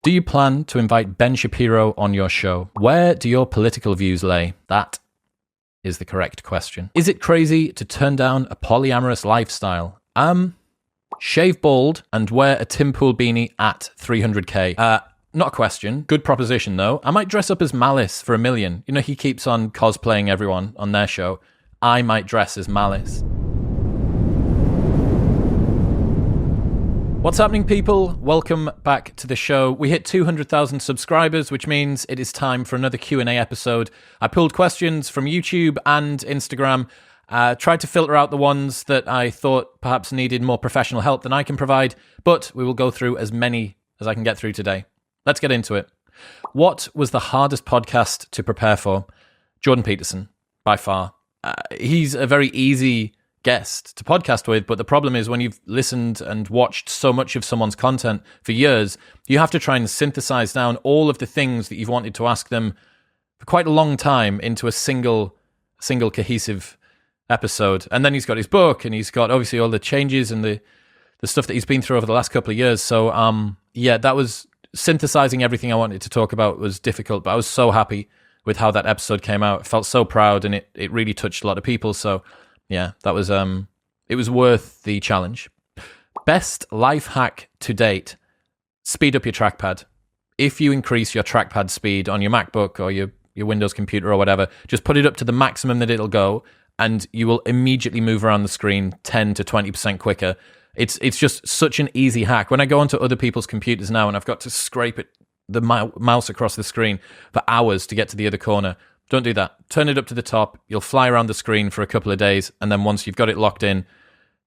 Do you plan to invite Ben Shapiro on your show? Where do your political views lay? That is the correct question. Is it crazy to turn down a polyamorous lifestyle? Shave bald and wear a Tim Pool beanie at 300k. Not a question. Good proposition, though. I might dress up as Malice for $1 million. You know, he keeps on cosplaying everyone on their show. I might dress as Malice. What's happening, people? Welcome back to the show. We hit 200,000 subscribers, which means it is time for another Q&A episode. I pulled questions from YouTube and Instagram, tried to filter out the ones that I thought perhaps needed more professional help than I can provide, but we will go through as many as I can get through today. Let's get into it. What was the hardest podcast to prepare for? Jordan Peterson, by far. He's a very easy guest to podcast with, but the problem is when you've listened and watched so much of someone's content for years, you have to try and synthesize down all of the things that you've wanted to ask them for quite a long time into a single cohesive episode. And then he's got his book, and he's got obviously all the changes and the stuff that he's been through over the last couple of years. So that was synthesizing everything I wanted to talk about was difficult, but I was so happy with how that episode came out. I felt so proud, and it really touched a lot of people. So yeah, that was it was worth the challenge. Best life hack to date: speed up your trackpad. If you increase your trackpad speed on your MacBook or your Windows computer or whatever, just put it up to the maximum that it'll go, and you will immediately move around the screen 10 to 20% quicker. It's just such an easy hack. When I go onto other people's computers now and I've got to scrape the mouse across the screen for hours to get to the other corner, don't do that. Turn it up to the top. You'll fly around the screen for a couple of days, and then once you've got it locked in,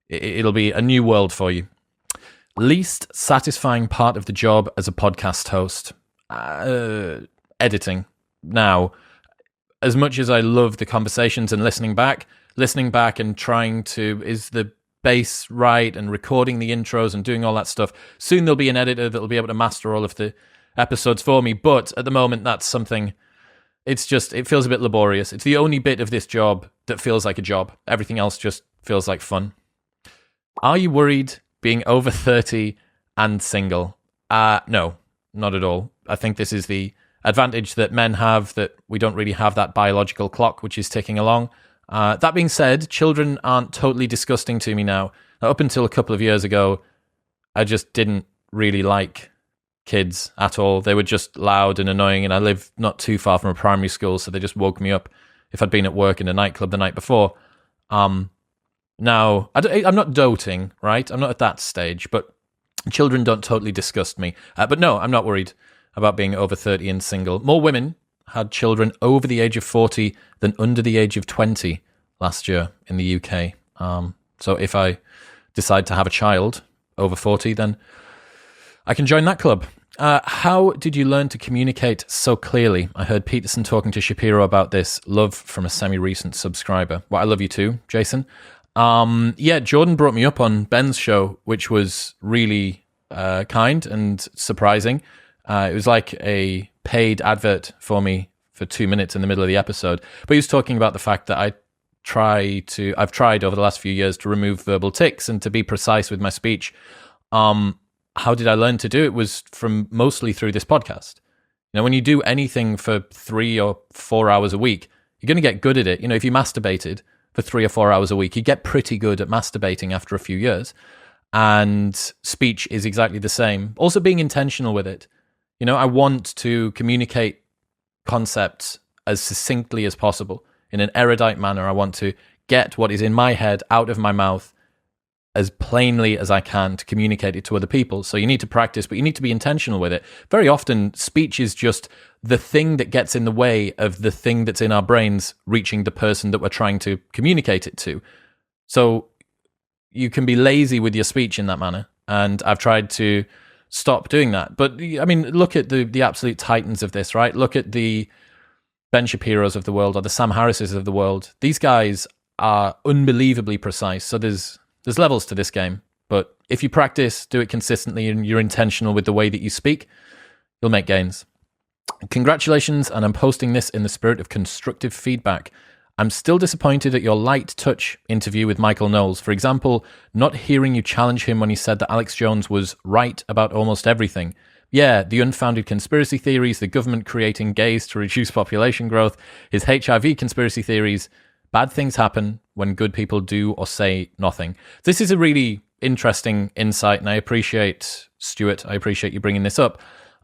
it'll be a new world for you. Least satisfying part of the job as a podcast host? Editing. Now, as much as I love the conversations and listening back and trying to, is the bass right, and recording the intros and doing all that stuff, soon there'll be an editor that'll be able to master all of the episodes for me. But at the moment, that's something... it feels a bit laborious. It's the only bit of this job that feels like a job. Everything else just feels like fun. Are you worried being over 30 and single? No, not at all. I think this is the advantage that men have, that we don't really have that biological clock which is ticking along. That being said, children aren't totally disgusting to me now. Up until a couple of years ago, I just didn't really like kids at all. They were just loud and annoying, and I live not too far from a primary school, so they just woke me up if I'd been at work in a nightclub the night before. Now, I'm not doting, right? I'm not at that stage, but children don't totally disgust me. But no, I'm not worried about being over 30 and single. More women had children over the age of 40 than under the age of 20 last year in the UK. So if I decide to have a child over 40, then I can join that club. How did you learn to communicate so clearly? I heard Peterson talking to Shapiro about this. Love from a semi-recent subscriber. Well, I love you too, Jason. Jordan brought me up on Ben's show, which was really kind and surprising. It was like a paid advert for me for 2 minutes in the middle of the episode. But he was talking about the fact that I've tried over the last few years to remove verbal tics and to be precise with my speech. How did I learn to do it? Was from mostly through this podcast. You know, when you do anything for 3 or 4 hours a week, you're going to get good at it. You know, if you masturbated for 3 or 4 hours a week, you get pretty good at masturbating after a few years. And speech is exactly the same. Also being intentional with it. You know, I want to communicate concepts as succinctly as possible in an erudite manner. I want to get what is in my head out of my mouth as plainly as I can to communicate it to other people. So you need to practice, but you need to be intentional with it. Very often, speech is just the thing that gets in the way of the thing that's in our brains reaching the person that we're trying to communicate it to. So you can be lazy with your speech in that manner. And I've tried to stop doing that. But I mean, look at the absolute titans of this, right? Look at the Ben Shapiros of the world or the Sam Harrises of the world. These guys are unbelievably precise. So there's levels to this game, but if you practice, do it consistently, and you're intentional with the way that you speak, you'll make gains. Congratulations, and I'm posting this in the spirit of constructive feedback. I'm still disappointed at your light touch interview with Michael Knowles. For example, not hearing you challenge him when he said that Alex Jones was right about almost everything. Yeah, the unfounded conspiracy theories, the government creating gays to reduce population growth, his HIV conspiracy theories. Bad things happen when good people do or say nothing. This is a really interesting insight, and I appreciate, Stuart, I appreciate you bringing this up.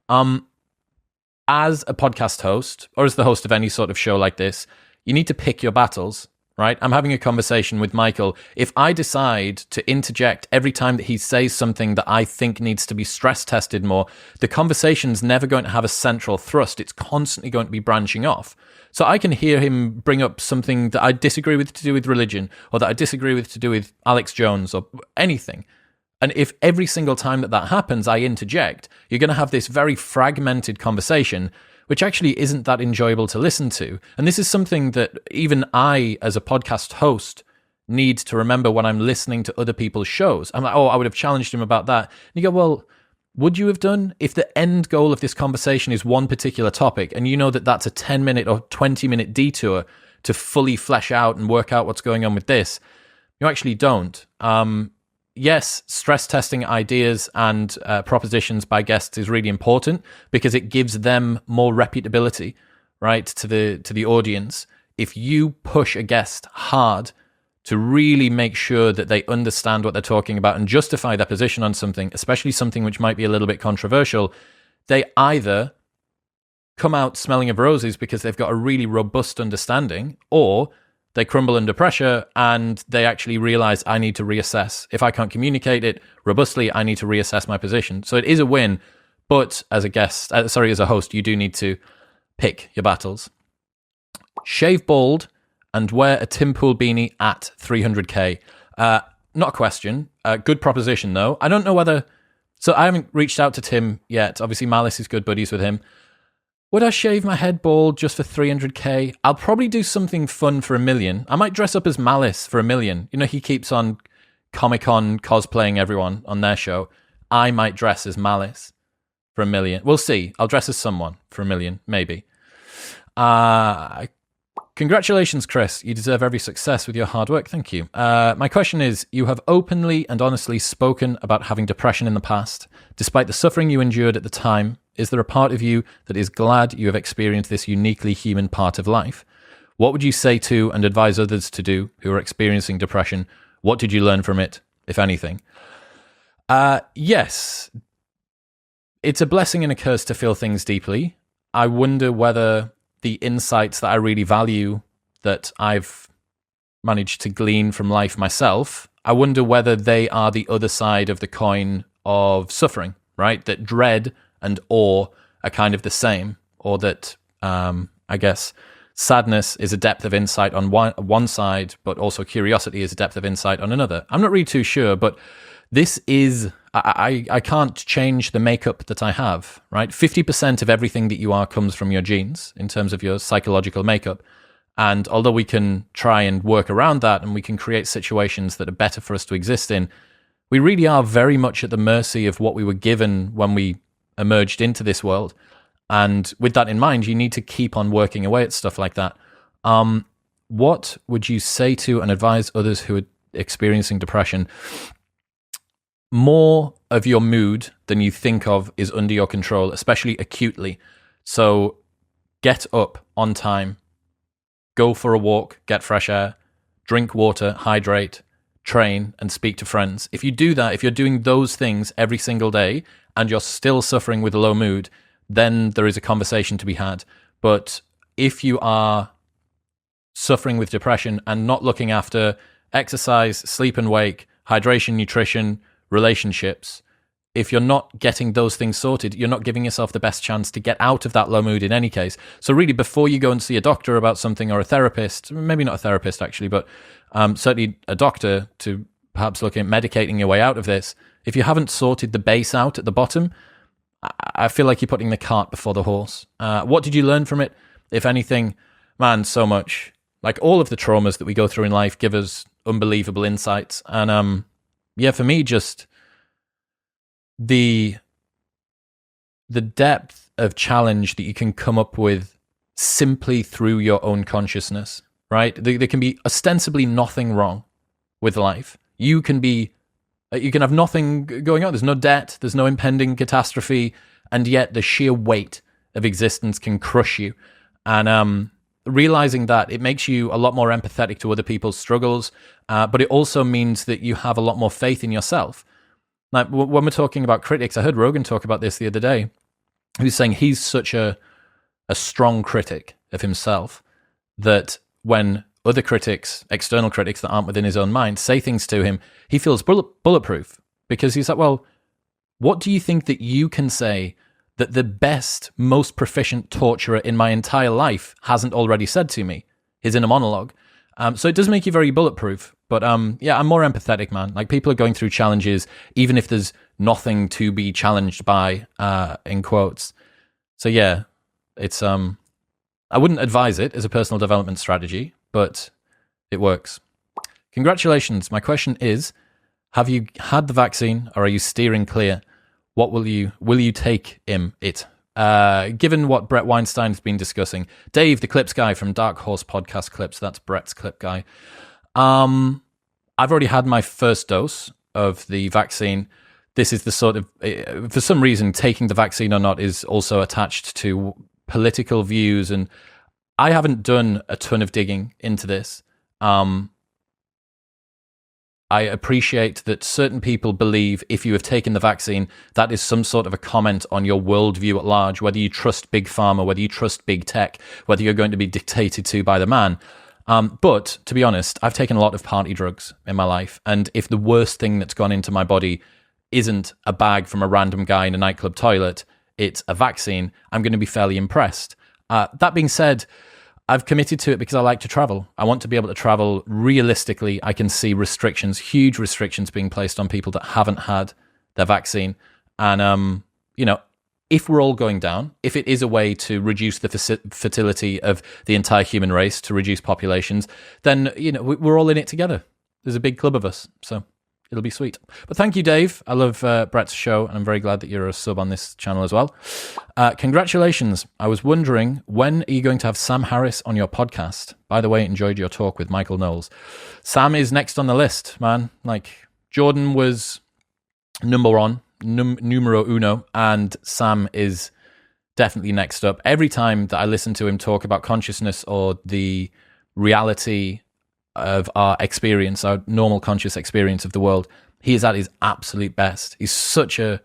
As a podcast host, or as the host of any sort of show like this, you need to pick your battles, right? I'm having a conversation with Michael. If I decide to interject every time that he says something that I think needs to be stress tested more, the conversation's never going to have a central thrust. It's constantly going to be branching off. So I can hear him bring up something that I disagree with to do with religion, or that I disagree with to do with Alex Jones, or anything. And if every single time that happens, I interject, you're going to have this very fragmented conversation, which actually isn't that enjoyable to listen to. And this is something that even I, as a podcast host, need to remember when I'm listening to other people's shows. I'm like, oh, I would have challenged him about that. And you go, well, would you have done? If the end goal of this conversation is one particular topic, and you know that that's a 10-minute or 20-minute detour to fully flesh out and work out what's going on with this, you actually don't. Yes, stress testing ideas and propositions by guests is really important because it gives them more reputability, right, to the audience. If you push a guest hard to really make sure that they understand what they're talking about and justify their position on something, especially something which might be a little bit controversial, they either come out smelling of roses because they've got a really robust understanding, or they crumble under pressure and they actually realize, I need to reassess. If I can't communicate it robustly, I need to reassess my position. So it is a win, but as a host, you do need to pick your battles. Shave bald and wear a Tim Pool beanie at 300k. Not a question. Good proposition, though. I don't know whether... So I haven't reached out to Tim yet. Obviously, Malice is good buddies with him. Would I shave my head bald just for 300k? I'll probably do something fun for $1 million. I might dress up as Malice for $1 million. You know, he keeps on Comic-Con cosplaying everyone on their show. I might dress as Malice for $1 million. We'll see. I'll dress as someone for $1 million, maybe. Congratulations, Chris. You deserve every success with your hard work. Thank you. My question is, you have openly and honestly spoken about having depression in the past. Despite the suffering you endured at the time, is there a part of you that is glad you have experienced this uniquely human part of life? What would you say to and advise others to do who are experiencing depression? What did you learn from it, if anything? Yes. It's a blessing and a curse to feel things deeply. I wonder whether the insights that I really value that I've managed to glean from life myself, I wonder whether they are the other side of the coin of suffering, right? That dread and awe are kind of the same, or that, I guess, sadness is a depth of insight on one side, but also curiosity is a depth of insight on another. I'm not really too sure, but this is... I can't change the makeup that I have, right? 50% of everything that you are comes from your genes in terms of your psychological makeup. And although we can try and work around that and we can create situations that are better for us to exist in, we really are very much at the mercy of what we were given when we emerged into this world. And with that in mind, you need to keep on working away at stuff like that. What would you say to and advise others who are experiencing depression? More of your mood than you think of is under your control, especially acutely. So get up on time, go for a walk, get fresh air, drink water, hydrate, train, and speak to friends. If you do that, if you're doing those things every single day and you're still suffering with a low mood, then there is a conversation to be had. But if you are suffering with depression and not looking after exercise, sleep and wake, hydration, nutrition, relationships, if you're not getting those things sorted, you're not giving yourself the best chance to get out of that low mood in any case. So really, before you go and see a doctor about something, or a therapist, maybe not a therapist actually, but certainly a doctor to perhaps look at medicating your way out of this, if you haven't sorted the base out at the bottom, I feel like you're putting the cart before the horse. What did you learn from it? If anything, man, so much. Like, all of the traumas that we go through in life give us unbelievable insights. And yeah, for me, just the depth of challenge that you can come up with simply through your own consciousness, right? There can be ostensibly nothing wrong with life. You can have nothing going on. There's no debt. There's no impending catastrophe. and yet the sheer weight of existence can crush you. And realizing that, it makes you a lot more empathetic to other people's struggles, but it also means that you have a lot more faith in yourself. Like when we're talking about critics, I heard Rogan talk about this the other day. He was saying he's such a strong critic of himself that when other critics, external critics that aren't within his own mind, say things to him, he feels bulletproof, because he's like, well, what do you think that you can say that the best, most proficient torturer in my entire life hasn't already said to me? His inner monologue. So it does make you very bulletproof. But yeah, I'm more empathetic, man. Like, people are going through challenges, even if there's nothing to be challenged by, in quotes. So yeah, it's I wouldn't advise it as a personal development strategy, but it works. Congratulations. My question is, have you had the vaccine, or are you steering clear? What will you take it? Given what Brett Weinstein's been discussing. Dave, the clips guy from Dark Horse Podcast Clips, that's Brett's clip guy. I've already had my first dose of the vaccine. This is the sort of, for some reason, taking the vaccine or not is also attached to political views, and I haven't done a ton of digging into this. I appreciate that certain people believe if you have taken the vaccine, that is some sort of a comment on your worldview at large, whether you trust big pharma, whether you trust big tech, whether you're going to be dictated to by the man. But to be honest, I've taken a lot of party drugs in my life. And if the worst thing that's gone into my body isn't a bag from a random guy in a nightclub toilet, it's a vaccine, I'm going to be fairly impressed. That being said, I've committed to it because I like to travel. I want to be able to travel realistically. I can see restrictions, huge restrictions being placed on people that haven't had their vaccine. And, if we're all going down, if it is a way to reduce the fertility of the entire human race, to reduce populations, then, we're all in it together. There's a big club of us, so it'll be sweet. But thank you, Dave. I love Brett's show, and I'm very glad that you're a sub on this channel as well. Congratulations. I was wondering, when are you going to have Sam Harris on your podcast? By the way, enjoyed your talk with Michael Knowles. Sam is next on the list, man. Like, Jordan was numero uno, and Sam is definitely next up. Every time that I listen to him talk about consciousness or the reality of our experience, our normal conscious experience of the world, he is at his absolute best. He's such a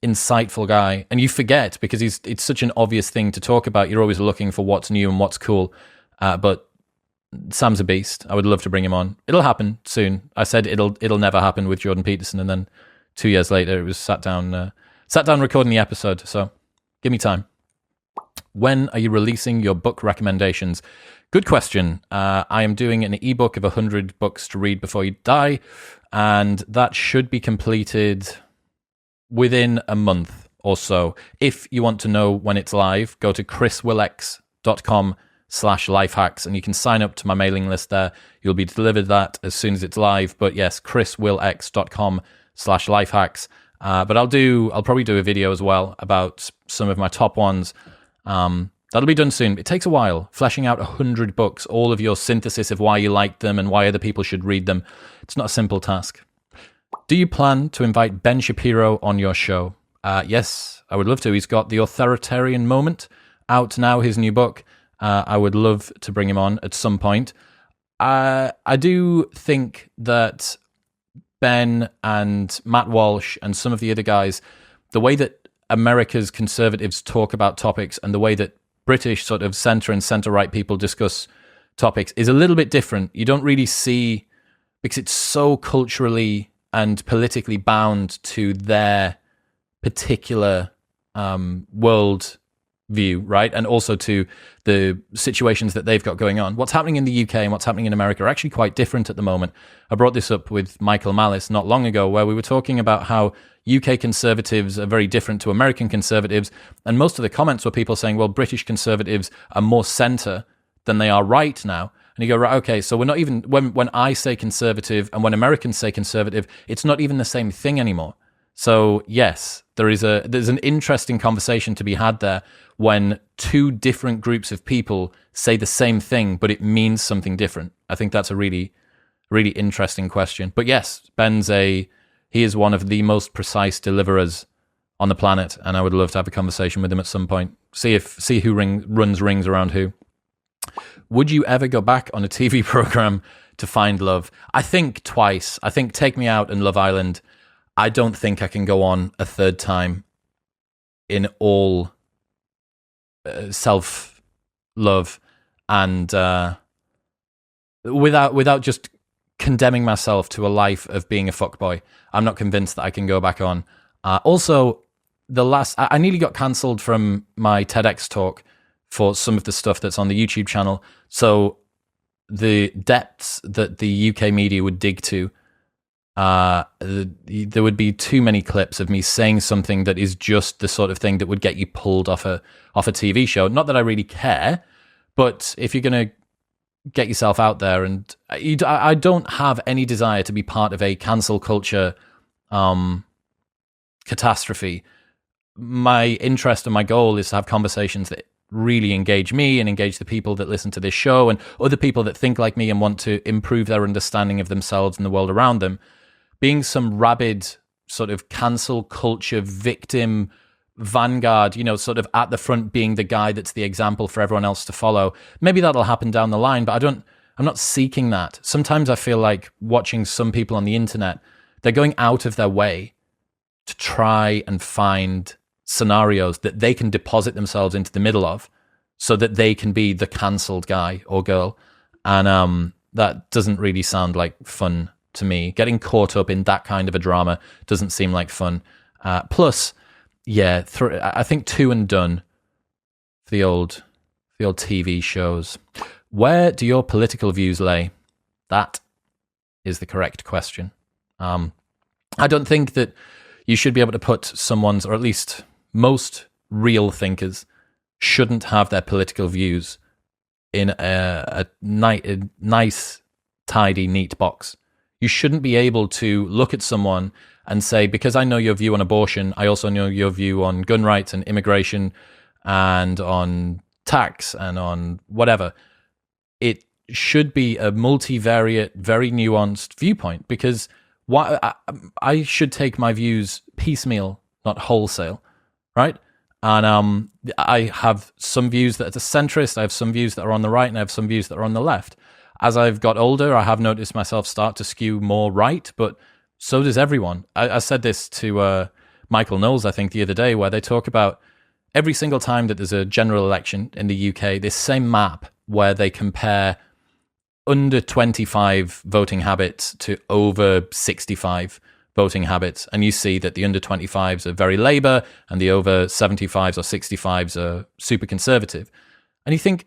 insightful guy, and you forget because it's such an obvious thing to talk about. You're always looking for what's new and what's cool, but Sam's a beast. I would love to bring him on. It'll happen soon. I said it'll never happen with Jordan Peterson, and then 2 years later it was sat down recording the episode. So give me time. When are you releasing your book recommendations? Good question. I am doing an ebook of 100 books to read before you die, and that should be completed within a month or so. If you want to know when it's live, go to chriswillx.com/lifehacks, and you can sign up to my mailing list there. You'll be delivered that as soon as it's live. But yes, chriswillx.com/lifehacks. But I'll probably do a video as well about some of my top ones. That'll be done soon. It takes a while, fleshing out 100 books, all of your synthesis of why you like them and why other people should read them. It's not a simple task. Do you plan to invite Ben Shapiro on your show? Yes, I would love to. He's got The Authoritarian Moment out now, his new book. I would love to bring him on at some point. I do think that Ben and Matt Walsh and some of the other guys, the way that America's conservatives talk about topics and the way that British sort of centre and centre-right people discuss topics is a little bit different. You don't really see, because it's so culturally and politically bound to their particular world view, right? And also to the situations that they've got going on. What's happening in the UK and what's happening in America are actually quite different at the moment. I brought this up with Michael Malice not long ago, where we were talking about how UK conservatives are very different to American conservatives, and most of the comments were people saying, well, British conservatives are more centre than they are right now. And you go, right, okay, so we're not even, when I say conservative and when Americans say conservative, it's not even the same thing anymore. So yes, there's an interesting conversation to be had there when two different groups of people say the same thing, but it means something different. I think that's a really, really interesting question. But yes, he is one of the most precise deliverers on the planet, and I would love to have a conversation with him at some point. See who runs rings around who. Would you ever go back on a TV program to find love? I think twice. I think Take Me Out and Love Island. I don't think I can go on a third time in all self-love and without just condemning myself to a life of being a fuckboy. I'm not convinced that I can go back on. Also, I nearly got cancelled from my TEDx talk for some of the stuff that's on the YouTube channel. So the depths that the UK media would dig to, there would be too many clips of me saying something that is just the sort of thing that would get you pulled off a TV show. Not that I really care, but if you're going to get yourself out there, and I don't have any desire to be part of a cancel culture catastrophe. My interest and my goal is to have conversations that really engage me and engage the people that listen to this show and other people that think like me and want to improve their understanding of themselves and the world around them. Being some rabid sort of cancel culture victim vanguard, sort of at the front, being the guy that's the example for everyone else to follow. Maybe that'll happen down the line, but I'm not seeking that. Sometimes I feel like watching some people on the internet, they're going out of their way to try and find scenarios that they can deposit themselves into the middle of so that they can be the cancelled guy or girl. And that doesn't really sound like fun to me. Getting caught up in that kind of a drama doesn't seem like fun. Plus, yeah, I think two and done for the old TV shows. Where do your political views lay? That is the correct question. I don't think that you should be able to put someone's, or at least most real thinkers, shouldn't have their political views in a nice, tidy, neat box. You shouldn't be able to look at someone and say, because I know your view on abortion, I also know your view on gun rights and immigration and on tax and on whatever. It should be a multivariate, very nuanced viewpoint, because I should take my views piecemeal, not wholesale, right? And I have some views that are centrist, I have some views that are on the right, and I have some views that are on the left. As I've got older, I have noticed myself start to skew more right, but so does everyone. I said this to Michael Knowles, I think, the other day, where they talk about every single time that there's a general election in the UK, this same map where they compare under 25 voting habits to over 65 voting habits. And you see that the under 25s are very Labour and the over 75s or 65s are super conservative. And you think,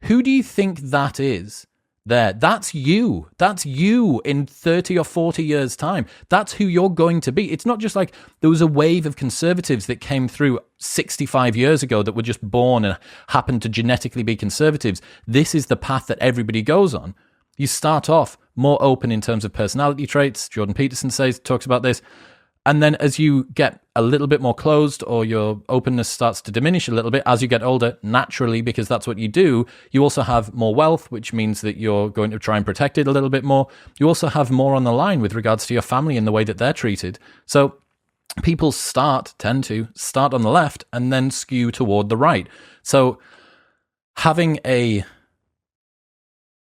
who do you think that is? That's you. That's you in 30 or 40 years' time. That's who you're going to be. It's not just like there was a wave of conservatives that came through 65 years ago that were just born and happened to genetically be conservatives. This is the path that everybody goes on. You start off more open in terms of personality traits. Jordan Peterson talks about this. And then as you get a little bit more closed, or your openness starts to diminish a little bit as you get older, naturally, because that's what you do, you also have more wealth, which means that you're going to try and protect it a little bit more. You also have more on the line with regards to your family and the way that they're treated. So people tend to start on the left and then skew toward the right. So having a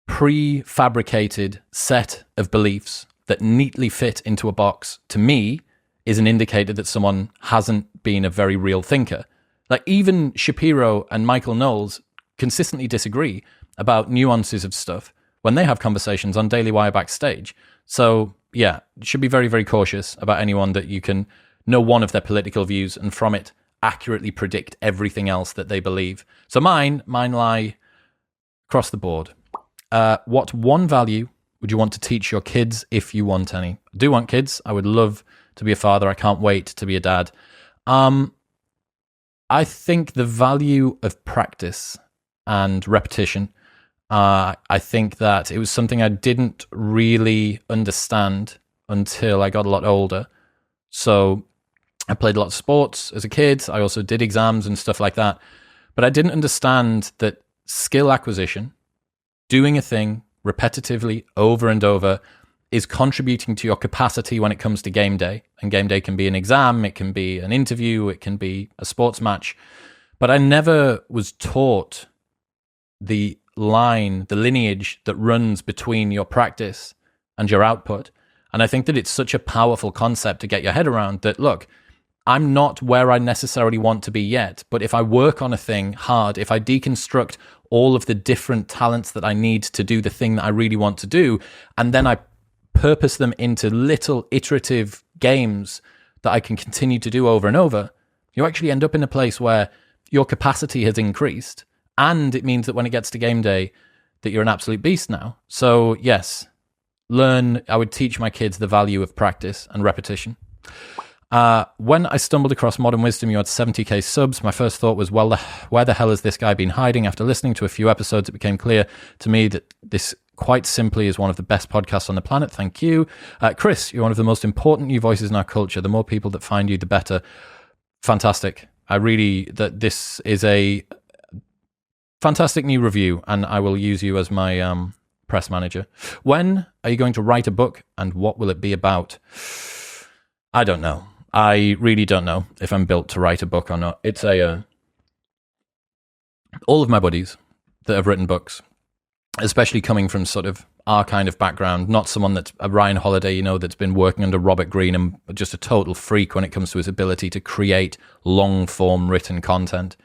prefabricated set of beliefs that neatly fit into a box, to me, is an indicator that someone hasn't been a very real thinker. Like, even Shapiro and Michael Knowles consistently disagree about nuances of stuff when they have conversations on Daily Wire Backstage. So, yeah, you should be very, very cautious about anyone that you can know one of their political views and from it accurately predict everything else that they believe. So mine lie across the board. What one value would you want to teach your kids if you want any? I do want kids. I would love to be a father. I can't wait to be a dad. I think the value of practice and repetition. I think that it was something I didn't really understand until I got a lot older. So I played a lot of sports as a kid. I also did exams and stuff like that. But I didn't understand that skill acquisition, doing a thing repetitively over and over, is contributing to your capacity when it comes to game day. And game day can be an exam, it can be an interview, it can be a sports match. But I never was taught the lineage that runs between your practice and your output. And I think that it's such a powerful concept to get your head around that, look, I'm not where I necessarily want to be yet, but if I work on a thing hard, if I deconstruct all of the different talents that I need to do the thing that I really want to do, and then I purpose them into little iterative games that I can continue to do over and over, you actually end up in a place where your capacity has increased, and it means that when it gets to game day, that you're an absolute beast now. So yes, I would teach my kids the value of practice and repetition. When I stumbled across Modern Wisdom, you had 70k subs. My first thought was, well, where the hell has this guy been hiding? After listening to a few episodes, it became clear to me that this quite simply is one of the best podcasts on the planet. Thank you. Chris, you're one of the most important new voices in our culture. The more people that find you, the better. Fantastic. This is a fantastic new review, and I will use you as my press manager. When are you going to write a book, and what will it be about? I don't know. I really don't know if I'm built to write a book or not. It's all of my buddies that have written books, especially coming from sort of our kind of background, not someone that's a Ryan Holiday, that's been working under Robert Greene and just a total freak when it comes to his ability to create long-form written content.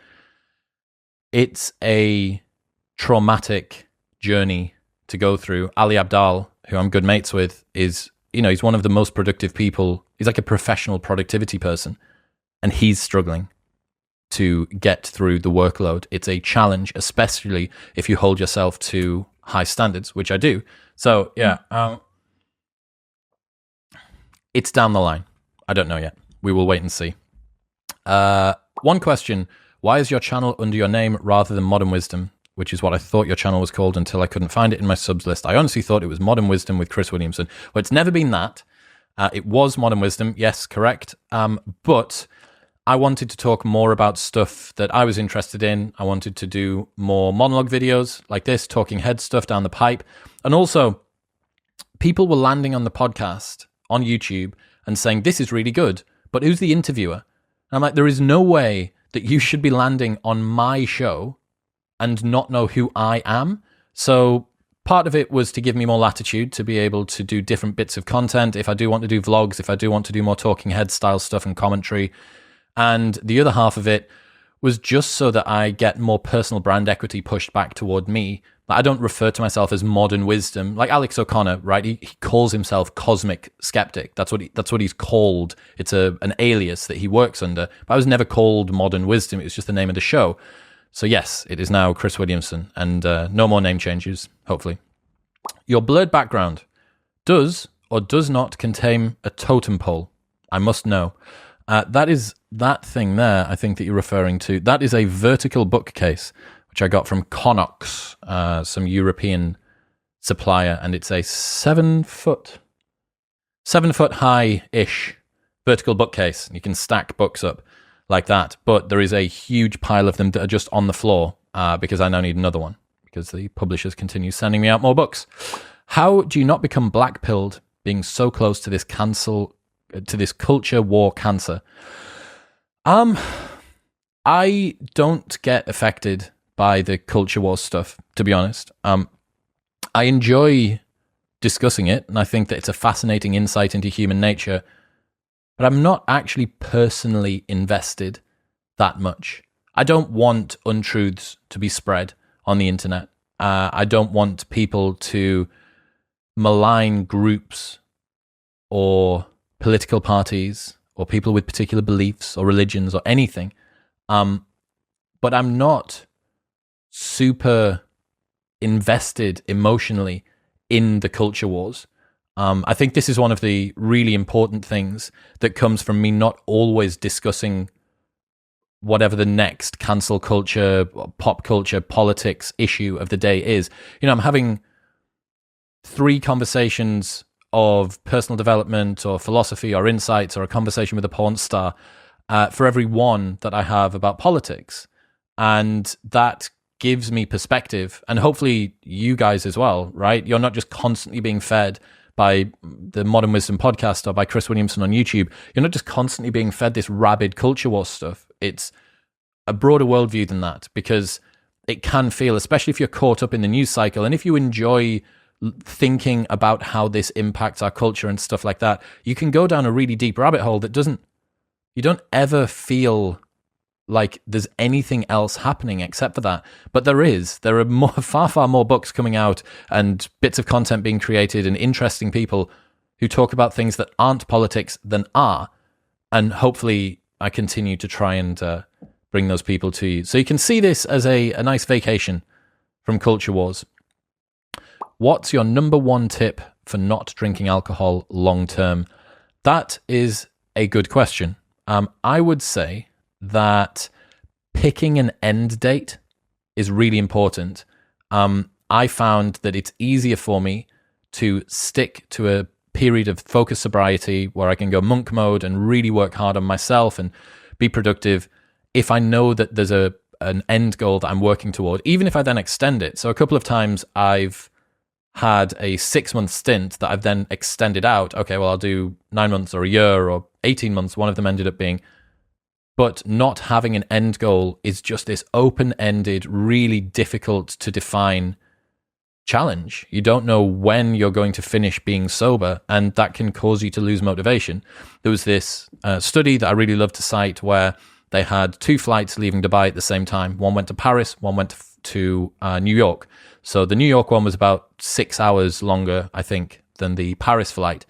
It's a traumatic journey to go through. Ali Abdaal, who I'm good mates with, is, he's one of the most productive people. He's like a professional productivity person, and he's struggling to get through the workload. It's a challenge, especially if you hold yourself to high standards, which I do. So yeah, it's down the line. I don't know yet. We will wait and see. One question: why is your channel under your name rather than Modern Wisdom, which is what I thought your channel was called until I couldn't find it in my subs list? I honestly thought it was Modern Wisdom with Chris Williamson. Well, it's never been that. It was Modern Wisdom, yes, correct. But I wanted to talk more about stuff that I was interested in. I wanted to do more monologue videos like this, talking head stuff down the pipe. And also, people were landing on the podcast on YouTube and saying, this is really good, but who's the interviewer? And I'm like, there is no way that you should be landing on my show and not know who I am. So part of it was to give me more latitude to be able to do different bits of content. If I do want to do vlogs, if I do want to do more talking head style stuff and commentary. And the other half of it was just so that I get more personal brand equity pushed back toward me. I don't refer to myself as Modern Wisdom. Like Alex O'Connor, right? He calls himself Cosmic Skeptic. That's what he's called. It's an alias that he works under. But I was never called Modern Wisdom. It was just the name of the show. So yes, it is now Chris Williamson, and no more name changes, hopefully. Your blurred background does or does not contain a totem pole. I must know. That is that thing there, I think, that you're referring to. That is a vertical bookcase, which I got from Connox, some European supplier, and it's a 7 foot high-ish vertical bookcase. You can stack books up like that, but there is a huge pile of them that are just on the floor because I now need another one because the publishers continue sending me out more books. How do you not become black-pilled being so close to this culture war cancer? I don't get affected by the culture war stuff, to be honest. I enjoy discussing it, and I think that it's a fascinating insight into human nature, but I'm not actually personally invested that much. I don't want untruths to be spread on the internet. I don't want people to malign groups or political parties or people with particular beliefs or religions or anything. But I'm not super invested emotionally in the culture wars. I think this is one of the really important things that comes from me not always discussing whatever the next cancel culture, pop culture, politics issue of the day is. I'm having 3 conversations of personal development or philosophy or insights or a conversation with a porn star for every one that I have about politics. And that gives me perspective, and hopefully you guys as well, right? You're not just constantly being fed by the Modern Wisdom podcast or by Chris Williamson on YouTube, you're not just constantly being fed this rabid culture war stuff. It's a broader worldview than that, because it can feel, especially if you're caught up in the news cycle, and if you enjoy thinking about how this impacts our culture and stuff like that, you can go down a really deep rabbit hole that you don't ever feel like there's anything else happening except for that. But there are far more books coming out and bits of content being created and interesting people who talk about things that aren't politics than are. And hopefully I continue to try and bring those people to you. So you can see this as a nice vacation from culture wars. What's your number one tip for not drinking alcohol long term? That is a good question. I would say that picking an end date is really important. I found that it's easier for me to stick to a period of focused sobriety where I can go monk mode and really work hard on myself and be productive if I know that there's an end goal that I'm working toward, even if I then extend it. So a couple of times I've had a 6-month stint that I've then extended out. Okay, well, I'll do 9 months or a year or 18 months. One of them ended up being. But not having an end goal is just this open-ended, really difficult to define challenge. You don't know when you're going to finish being sober, and that can cause you to lose motivation. There was this study that I really love to cite where they had 2 flights leaving Dubai at the same time. One went to Paris, one went to New York. So the New York one was about 6 hours longer, I think, than the Paris flight.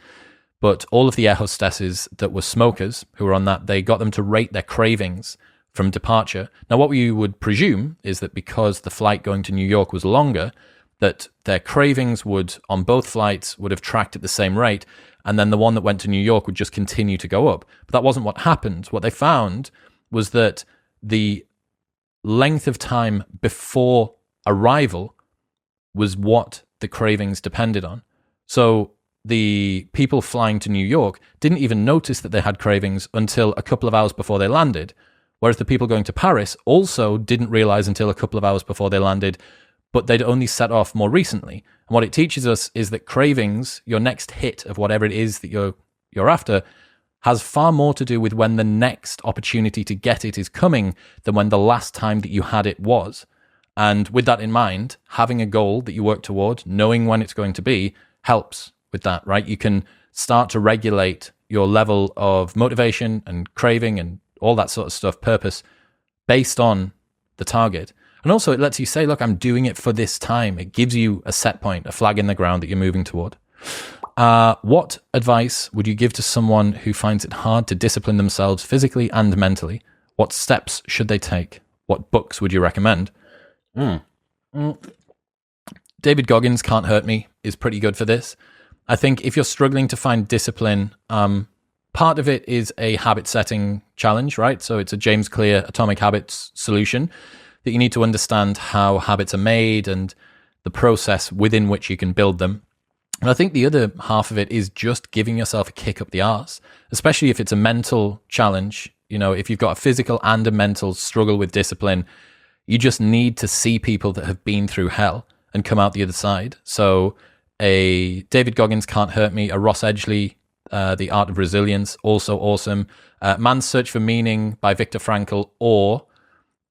But all of the air hostesses that were smokers who were on that, they got them to rate their cravings from departure. Now, what you would presume is that because the flight going to New York was longer, that their cravings would, on both flights, would have tracked at the same rate, and then the one that went to New York would just continue to go up. But that wasn't what happened. What they found was that the length of time before arrival was what the cravings depended on. So the people flying to New York didn't even notice that they had cravings until a couple of hours before they landed, whereas the people going to Paris also didn't realize until a couple of hours before they landed, but they'd only set off more recently. And what it teaches us is that cravings, your next hit of whatever it is that you're after, has far more to do with when the next opportunity to get it is coming than when the last time that you had it was. And with that in mind, having a goal that you work toward, knowing when it's going to be, helps with that, right? You can start to regulate your level of motivation and craving and all that sort of stuff, purpose, based on the target. And also it lets you say, look, I'm doing it for this time. It gives you a set point, a flag in the ground that you're moving toward. What advice would you give to someone who finds it hard to discipline themselves physically and mentally? What steps should they take? What books would you recommend? David Goggins' Can't Hurt Me is pretty good for this. I think if you're struggling to find discipline, part of it is a habit setting challenge, right? So it's a James Clear Atomic Habits solution that you need to understand how habits are made and the process within which you can build them. And I think the other half of it is just giving yourself a kick up the arse, especially if it's a mental challenge. You know, if you've got a physical and a mental struggle with discipline, you just need to see people that have been through hell and come out the other side. So a David Goggins' Can't Hurt Me, a Ross Edgley, The Art of Resilience, also awesome. Man's Search for Meaning by Viktor Frankl, or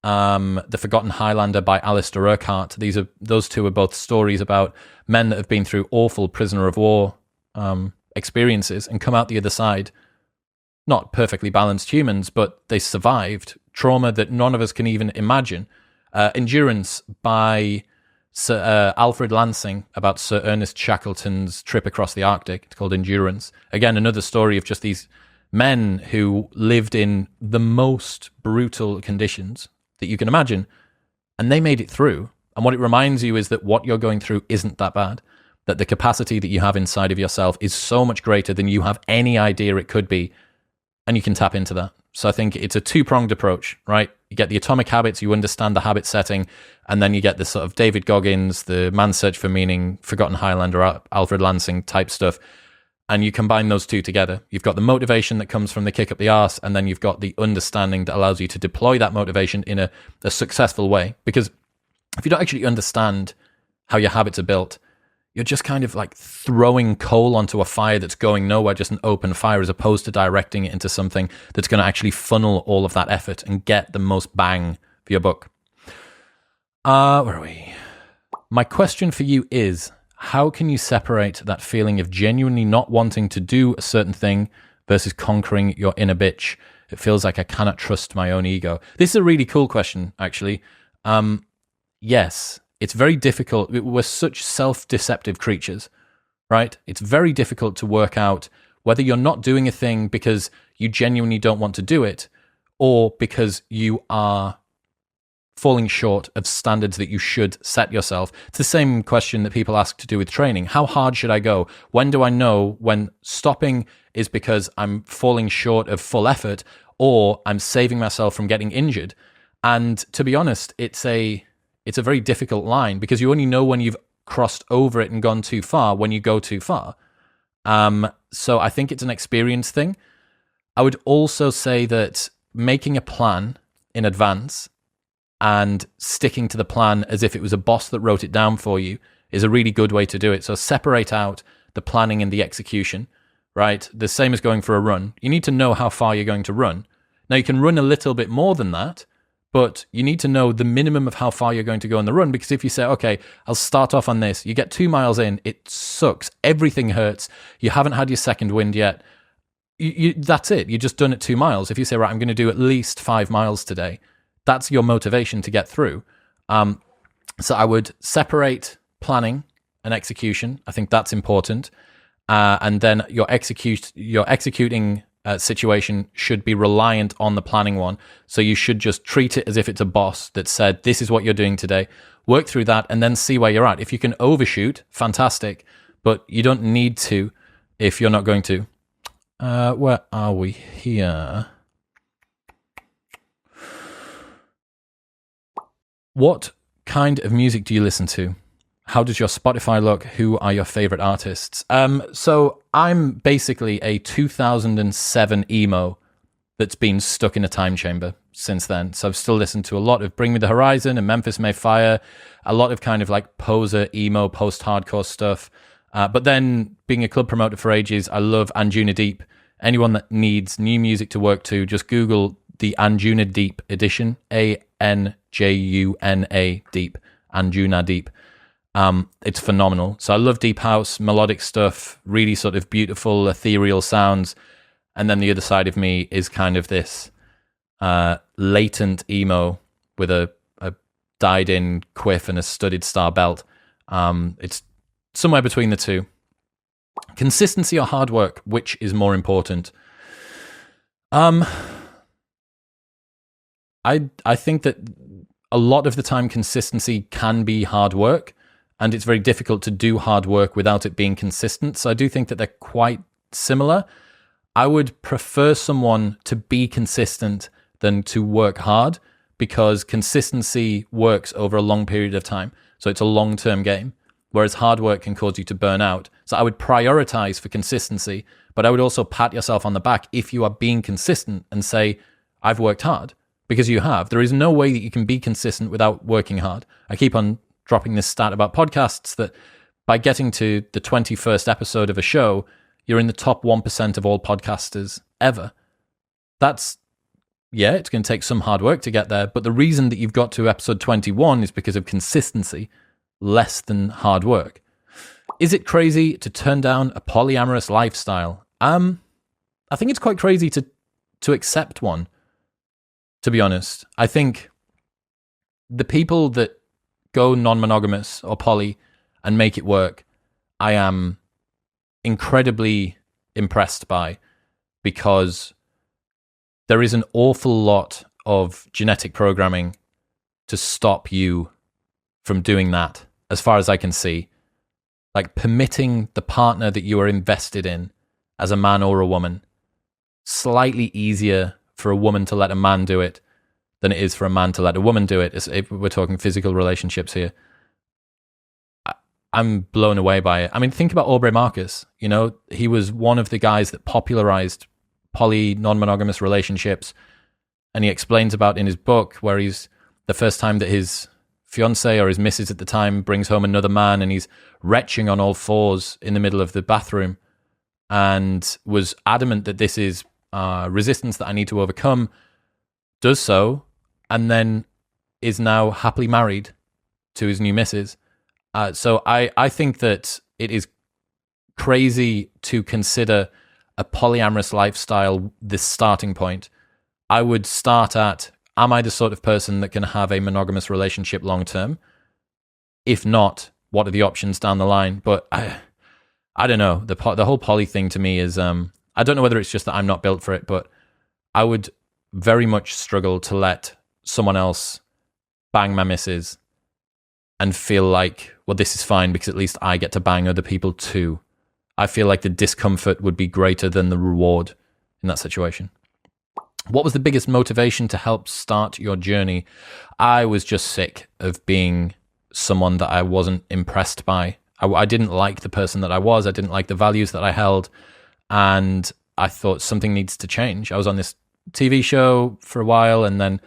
The Forgotten Highlander by Alistair Urquhart. Those two are both stories about men that have been through awful prisoner of war experiences and come out the other side. Not perfectly balanced humans, but they survived trauma that none of us can even imagine. Endurance by Sir Alfred Lansing, about Sir Ernest Shackleton's trip across the Arctic. It's called Endurance. Again, another story of just these men who lived in the most brutal conditions that you can imagine, and they made it through. And what it reminds you is that what you're going through isn't that bad, that the capacity that you have inside of yourself is so much greater than you have any idea it could be, and you can tap into that. So I think it's a two-pronged approach, right? You get the atomic habits, you understand the habit setting, and then you get the sort of David Goggins, the Man's Search for Meaning, Forgotten Highlander, Alfred Lansing type stuff, and you combine those two together. You've got the motivation that comes from the kick up the arse, and then you've got the understanding that allows you to deploy that motivation in a successful way. Because if you don't actually understand how your habits are built, you're just kind of like throwing coal onto a fire that's going nowhere, just an open fire, as opposed to directing it into something that's going to actually funnel all of that effort and get the most bang for your buck. Where are we? My question for you is, how can you separate that feeling of genuinely not wanting to do a certain thing versus conquering your inner bitch? It feels like I cannot trust my own ego. This is a really cool question, actually. Yes, it's very difficult. We're such self-deceptive creatures, right? It's very difficult to work out whether you're not doing a thing because you genuinely don't want to do it, or because you are falling short of standards that you should set yourself. It's the same question that people ask to do with training. How hard should I go? When do I know when stopping is because I'm falling short of full effort, or I'm saving myself from getting injured? And to be honest, it's a very difficult line, because you only know when you've crossed over it and gone too far when you go too far. So I think it's an experience thing. I would also say that making a plan in advance and sticking to the plan as if it was a boss that wrote it down for you is a really good way to do it. So separate out the planning and the execution, right? The same as going for a run. You need to know how far you're going to run. Now, you can run a little bit more than that, but you need to know the minimum of how far you're going to go on the run, because if you say, okay, I'll start off on this, you get 2 miles in, it sucks, everything hurts, you haven't had your second wind yet, that's it, you've just done it 2 miles. If you say, right, I'm going to do at least 5 miles today, that's your motivation to get through. So I would separate planning and execution. I think that's important. And then your executing situation should be reliant on the planning one. So you should just treat it as if it's a boss that said, this is what you're doing today. Work through that and then see where you're at. If you can overshoot, fantastic. But you don't need to if you're not going to. Where are we here? What kind of music do you listen to? How does your Spotify look? Who are your favorite artists? So I'm basically a 2007 emo that's been stuck in a time chamber since then. So I've still listened to a lot of Bring Me the Horizon and Memphis May Fire, a lot of kind of like poser, emo, post-hardcore stuff. But then being a club promoter for ages, I love Anjuna Deep. Anyone that needs new music to work to, just Google the Anjuna Deep edition, Anjuna Deep, Anjuna Deep. It's phenomenal. So I love deep house, melodic stuff, really sort of beautiful, ethereal sounds. And then the other side of me is kind of this latent emo with a dyed-in quiff and a studded star belt. It's somewhere between the two. Consistency or hard work, which is more important? I think that a lot of the time consistency can be hard work, and it's very difficult to do hard work without it being consistent. So I do think that they're quite similar. I would prefer someone to be consistent than to work hard, because consistency works over a long period of time. So it's a long-term game, whereas hard work can cause you to burn out. So I would prioritize for consistency, but I would also pat yourself on the back if you are being consistent and say, I've worked hard. Because you have. There is no way that you can be consistent without working hard. I keep on dropping this stat about podcasts that by getting to the 21st episode of a show, you're in the top 1% of all podcasters ever. That's, yeah, it's going to take some hard work to get there, but the reason that you've got to episode 21 is because of consistency, less than hard work. Is it crazy to turn down a polyamorous lifestyle? I think it's quite crazy to accept one. To be honest, I think the people that go non-monogamous or poly and make it work, I am incredibly impressed by, because there is an awful lot of genetic programming to stop you from doing that, as far as I can see. Like permitting the partner that you are invested in as a man or a woman, slightly easier for a woman to let a man do it than it is for a man to let a woman do it. If we're talking physical relationships here. I'm blown away by it. I mean, think about Aubrey Marcus. You know, he was one of the guys that popularized poly non-monogamous relationships. And he explains about in his book where he's the first time that his fiance or his missus at the time brings home another man and he's retching on all fours in the middle of the bathroom and was adamant that this is resistance that I need to overcome, does so, and then is now happily married to his new missus. So I think that it is crazy to consider a polyamorous lifestyle this starting point. I would start at, am I the sort of person that can have a monogamous relationship long term? If not, what are the options down the line? But I don't know. The whole poly thing to me is, I don't know whether it's just that I'm not built for it, but I would very much struggle to let someone else bang my missus and feel like, well, this is fine because at least I get to bang other people too. I feel like the discomfort would be greater than the reward in that situation. What was the biggest motivation to help start your journey? I was just sick of being someone that I wasn't impressed by. I didn't like the person that I was. I didn't like the values that I held. And I thought something needs to change. I was on this TV show for a while and then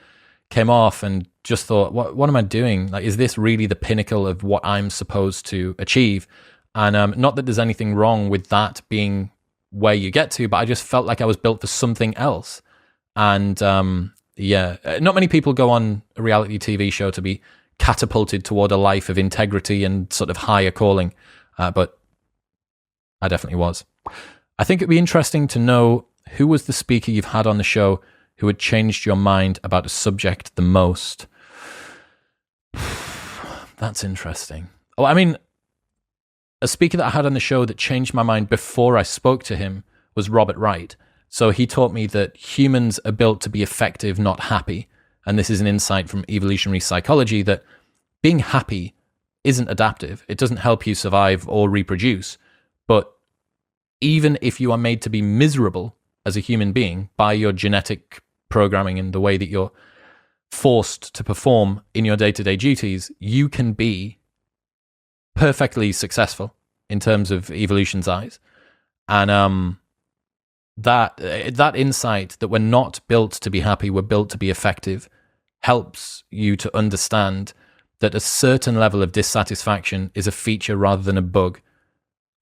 came off and just thought, what am I doing? Like, is this really the pinnacle of what I'm supposed to achieve? And not that there's anything wrong with that being where you get to, but I just felt like I was built for something else. And not many people go on a reality TV show to be catapulted toward a life of integrity and sort of higher calling. But I definitely was. I think it'd be interesting to know who was the speaker you've had on the show who had changed your mind about a subject the most. That's interesting. Oh, I mean, a speaker that I had on the show that changed my mind before I spoke to him was Robert Wright. So he taught me that humans are built to be effective, not happy. And this is an insight from evolutionary psychology that being happy isn't adaptive. It doesn't help you survive or reproduce. But even if you are made to be miserable as a human being by your genetic programming and the way that you're forced to perform in your day-to-day duties, you can be perfectly successful in terms of evolution's eyes. And that insight that we're not built to be happy, we're built to be effective, helps you to understand that a certain level of dissatisfaction is a feature rather than a bug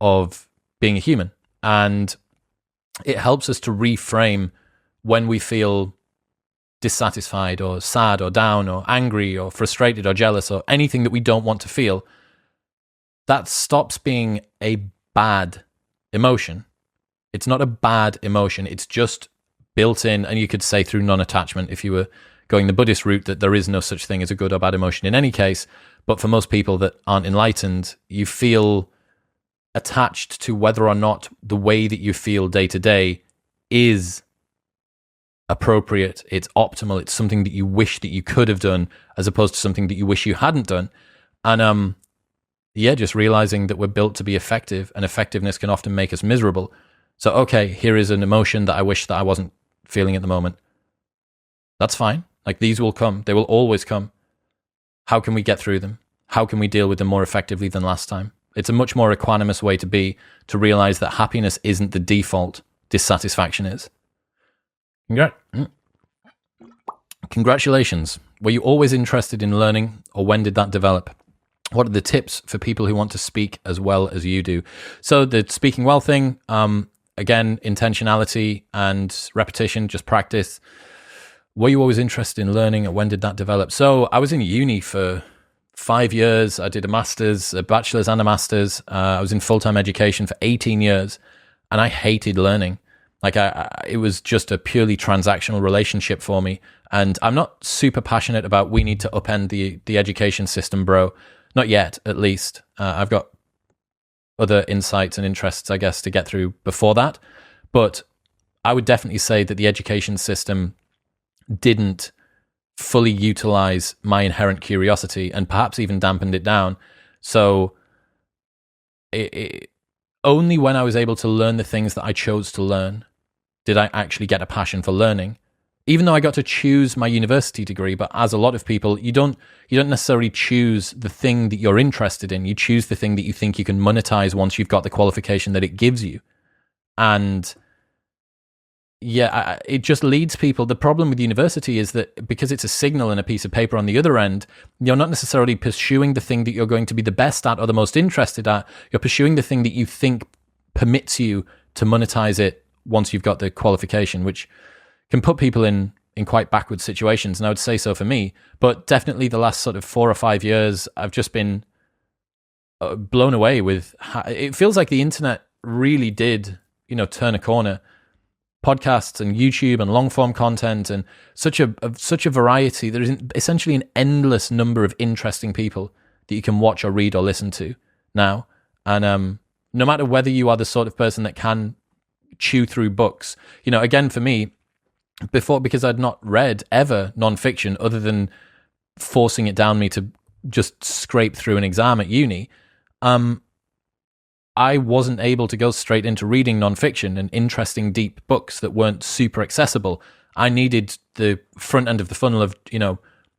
of being a human. And it helps us to reframe when we feel dissatisfied or sad or down or angry or frustrated or jealous or anything that we don't want to feel. That stops being a bad emotion. It's not a bad emotion. It's just built in, and you could say through non-attachment if you were going the Buddhist route that there is no such thing as a good or bad emotion in any case. But for most people that aren't enlightened, you feel attached to whether or not the way that you feel day to day is appropriate, it's optimal, it's something that you wish that you could have done as opposed to something that you wish you hadn't done. And just realizing that we're built to be effective, and effectiveness can often make us miserable. So, okay, here is an emotion that I wish that I wasn't feeling at the moment. That's fine. Like, these will come. They will always come. How can we get through them? How can we deal with them more effectively than last time? It's a much more equanimous way to be, to realize that happiness isn't the default, dissatisfaction is. Congratulations. Were you always interested in learning, or when did that develop? What are the tips for people who want to speak as well as you do? So the speaking well thing, again, intentionality and repetition, just practice. Were you always interested in learning, or when did that develop? So I was in uni for 5 years. I did a master's, a bachelor's and a master's. I was in full-time education for 18 years, and I hated learning. Like, it was just a purely transactional relationship for me. And I'm not super passionate about we need to upend the education system, bro. Not yet, at least. I've got other insights and interests, I guess, to get through before that. But I would definitely say that the education system didn't fully utilize my inherent curiosity and perhaps even dampened it down. So only when I was able to learn the things that I chose to learn did I actually get a passion for learning. Even though I got to choose my university degree, but as a lot of people, you don't necessarily choose the thing that you're interested in. You choose the thing that you think you can monetize once you've got the qualification that it gives you. And it just leads people. The problem with university is that because it's a signal and a piece of paper on the other end, you're not necessarily pursuing the thing that you're going to be the best at or the most interested at. You're pursuing the thing that you think permits you to monetize it once you've got the qualification, which can put people in quite backward situations. And I would say so for me, but definitely the last sort of 4 or 5 years, I've just been blown away with it feels like the internet really did, turn a corner. Podcasts and YouTube and long form content and such a variety. There is essentially an endless number of interesting people that you can watch or read or listen to now. And no matter whether you are the sort of person that can chew through books, again for me, before, because I'd not read ever nonfiction other than forcing it down me to just scrape through an exam at uni. I wasn't able to go straight into reading nonfiction and interesting, deep books that weren't super accessible. I needed the front end of the funnel of,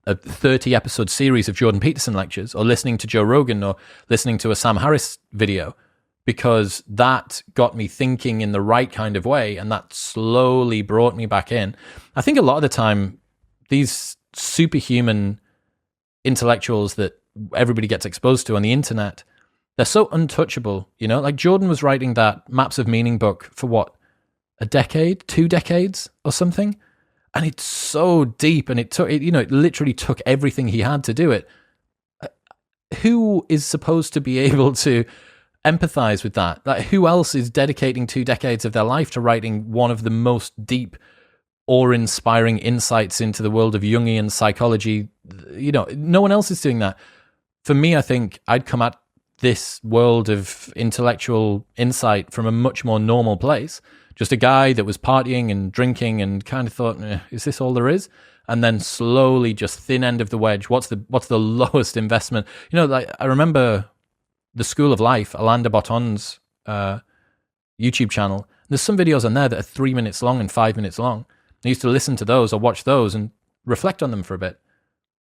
a 30-episode series of Jordan Peterson lectures, or listening to Joe Rogan, or listening to a Sam Harris video, because that got me thinking in the right kind of way, and that slowly brought me back in. I think a lot of the time, these superhuman intellectuals that everybody gets exposed to on the internet, they're so untouchable, like Jordan was writing that Maps of Meaning book for what, a decade, 2 decades or something? And it's so deep, and it literally took everything he had to do it. Who is supposed to be able to empathize with that? Like, who else is dedicating 2 decades of their life to writing one of the most deep, awe-inspiring insights into the world of Jungian psychology? No one else is doing that. For me, I think I'd come at this world of intellectual insight from a much more normal place. Just a guy that was partying and drinking and kind of thought, is this all there is? And then slowly, just thin end of the wedge. What's the lowest investment? Like I remember the School of Life, Alain de Botton's YouTube channel. There's some videos on there that are 3 minutes long and 5 minutes long. I used to listen to those or watch those and reflect on them for a bit.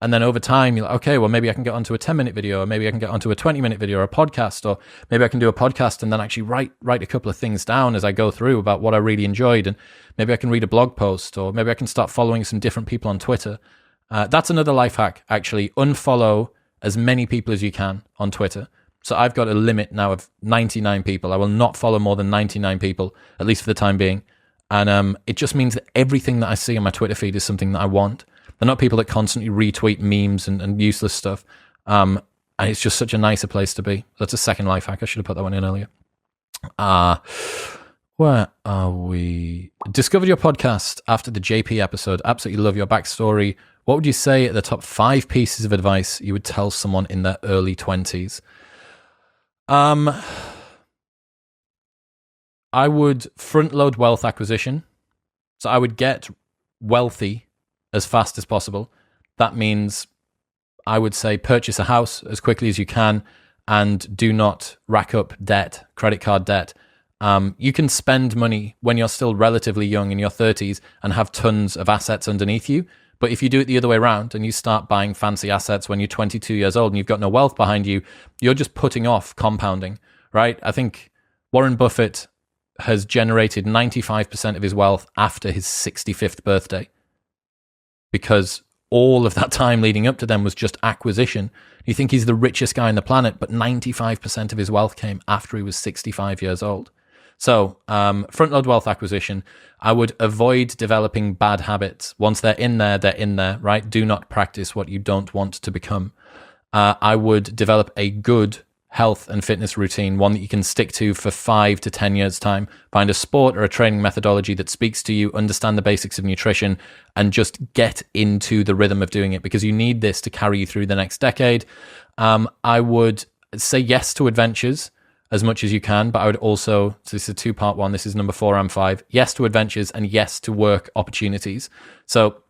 And then over time, you're like, okay, well, maybe I can get onto a 10-minute video, or maybe I can get onto a 20-minute video or a podcast, or maybe I can do a podcast and then actually write a couple of things down as I go through about what I really enjoyed. And maybe I can read a blog post, or maybe I can start following some different people on Twitter. That's another life hack, actually. Unfollow as many people as you can on Twitter. So I've got a limit now of 99 people. I will not follow more than 99 people, at least for the time being. And it just means that everything that I see on my Twitter feed is something that I want. They're not people that constantly retweet memes and useless stuff. And it's just such a nicer place to be. That's a second life hack. I should have put that one in earlier. Where are we? Discovered your podcast after the JP episode. Absolutely love your backstory. What would you say are the top 5 pieces of advice you would tell someone in their early 20s? I would front load wealth acquisition. So I would get wealthy as fast as possible. That means I would say purchase a house as quickly as you can, and do not rack up debt, credit card debt. You can spend money when you're still relatively young in your 30s and have tons of assets underneath you. But if you do it the other way around and you start buying fancy assets when you're 22 years old and you've got no wealth behind you, you're just putting off compounding, right? I think Warren Buffett has generated 95% of his wealth after his 65th birthday, because all of that time leading up to them was just acquisition. You think he's the richest guy on the planet, but 95% of his wealth came after he was 65 years old. So front load wealth acquisition. I would avoid developing bad habits. Once they're in there, right? Do not practice what you don't want to become. I would develop a good health and fitness routine, one that you can stick to for 5 to 10 years' time. Find a sport or a training methodology that speaks to you, understand the basics of nutrition, and just get into the rhythm of doing it, because you need this to carry you through the next decade. I would say yes to adventures as much as you can, but I would also, so this is a 2-part one, this is number 4 and 5, yes to adventures and yes to work opportunities. So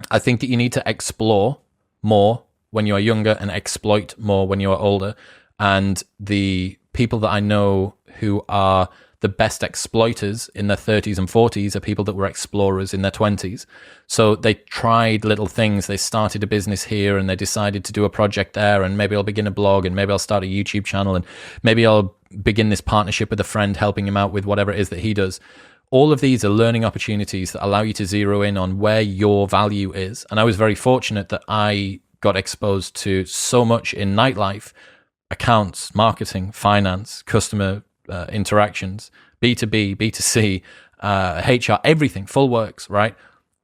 I think that you need to explore more when you are younger and exploit more when you are older. And the people that I know who are the best exploiters in their 30s and 40s are people that were explorers in their 20s. So they tried little things. They started a business here and they decided to do a project there, and maybe I'll begin a blog, and maybe I'll start a YouTube channel, and maybe I'll begin this partnership with a friend helping him out with whatever it is that he does. all of these are learning opportunities that allow you to zero in on where your value is. And I was very fortunate that I got exposed to so much in nightlife, accounts, marketing, finance, customer interactions, B2B, B2C, HR, everything, full works, right?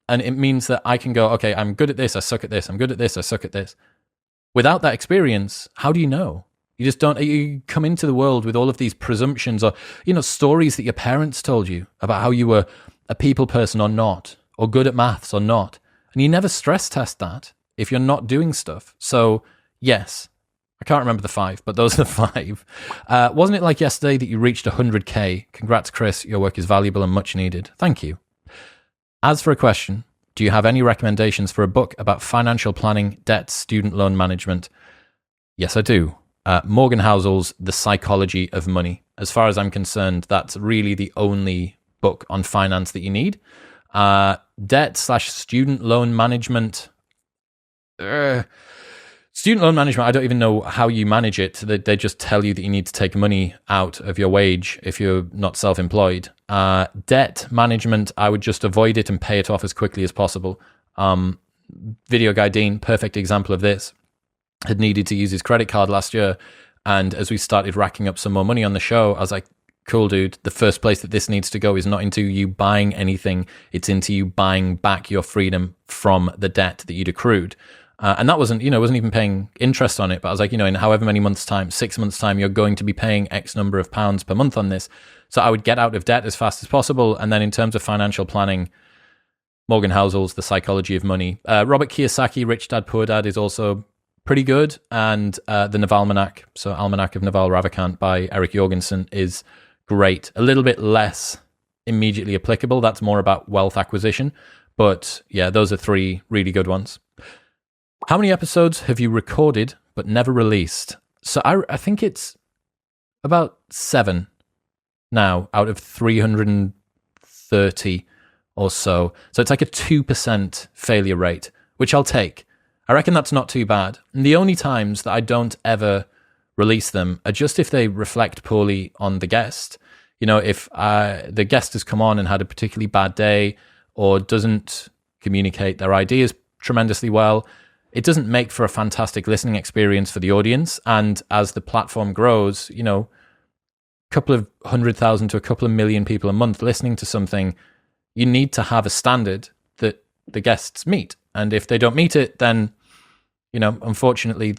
And it means that I can go, okay, I'm good at this, I suck at this, I'm good at this, I suck at this. Without that experience, how do you know? You just don't, you come into the world with all of these presumptions or, stories that your parents told you about how you were a people person or not, or good at maths or not. And you never stress test that if you're not doing stuff. So yes, I can't remember the 5, but those are the 5. Wasn't it like yesterday that you reached 100K? Congrats, Chris. Your work is valuable and much needed. Thank you. As for a question, do you have any recommendations for a book about financial planning, debt, student loan management? Yes, I do. Morgan Housel's The Psychology of Money. As far as I'm concerned, that's really the only book on finance that you need. Debt/student loan management. Student loan management, I don't even know how you manage it. They just tell you that you need to take money out of your wage if you're not self-employed. Debt management, I would just avoid it and pay it off as quickly as possible. Video guy Dean, perfect example of this, had needed to use his credit card last year. And as we started racking up some more money on the show, I was like, cool, dude, the first place that this needs to go is not into you buying anything. It's into you buying back your freedom from the debt that you'd accrued. And that wasn't even paying interest on it, but I was like, in however many months' time, 6 months' time, you're going to be paying X number of pounds per month on this. So I would get out of debt as fast as possible. And then in terms of financial planning, Morgan Housel's The Psychology of Money. Robert Kiyosaki, Rich Dad, Poor Dad is also pretty good. And the Navalmanac, so Almanac of Naval Ravikant by Eric Jorgensen is great. A little bit less immediately applicable. That's more about wealth acquisition. But yeah, those are 3 really good ones. How many episodes have you recorded but never released? So I think it's about 7 now out of 330 or so. So it's like a 2% failure rate, which I'll take. I reckon that's not too bad. And the only times that I don't ever release them are just if they reflect poorly on the guest. If the guest has come on and had a particularly bad day or doesn't communicate their ideas tremendously well, it doesn't make for a fantastic listening experience for the audience. And as the platform grows, a couple of 100,000 to a couple of million people a month listening to something, you need to have a standard that the guests meet. And if they don't meet it, then, unfortunately,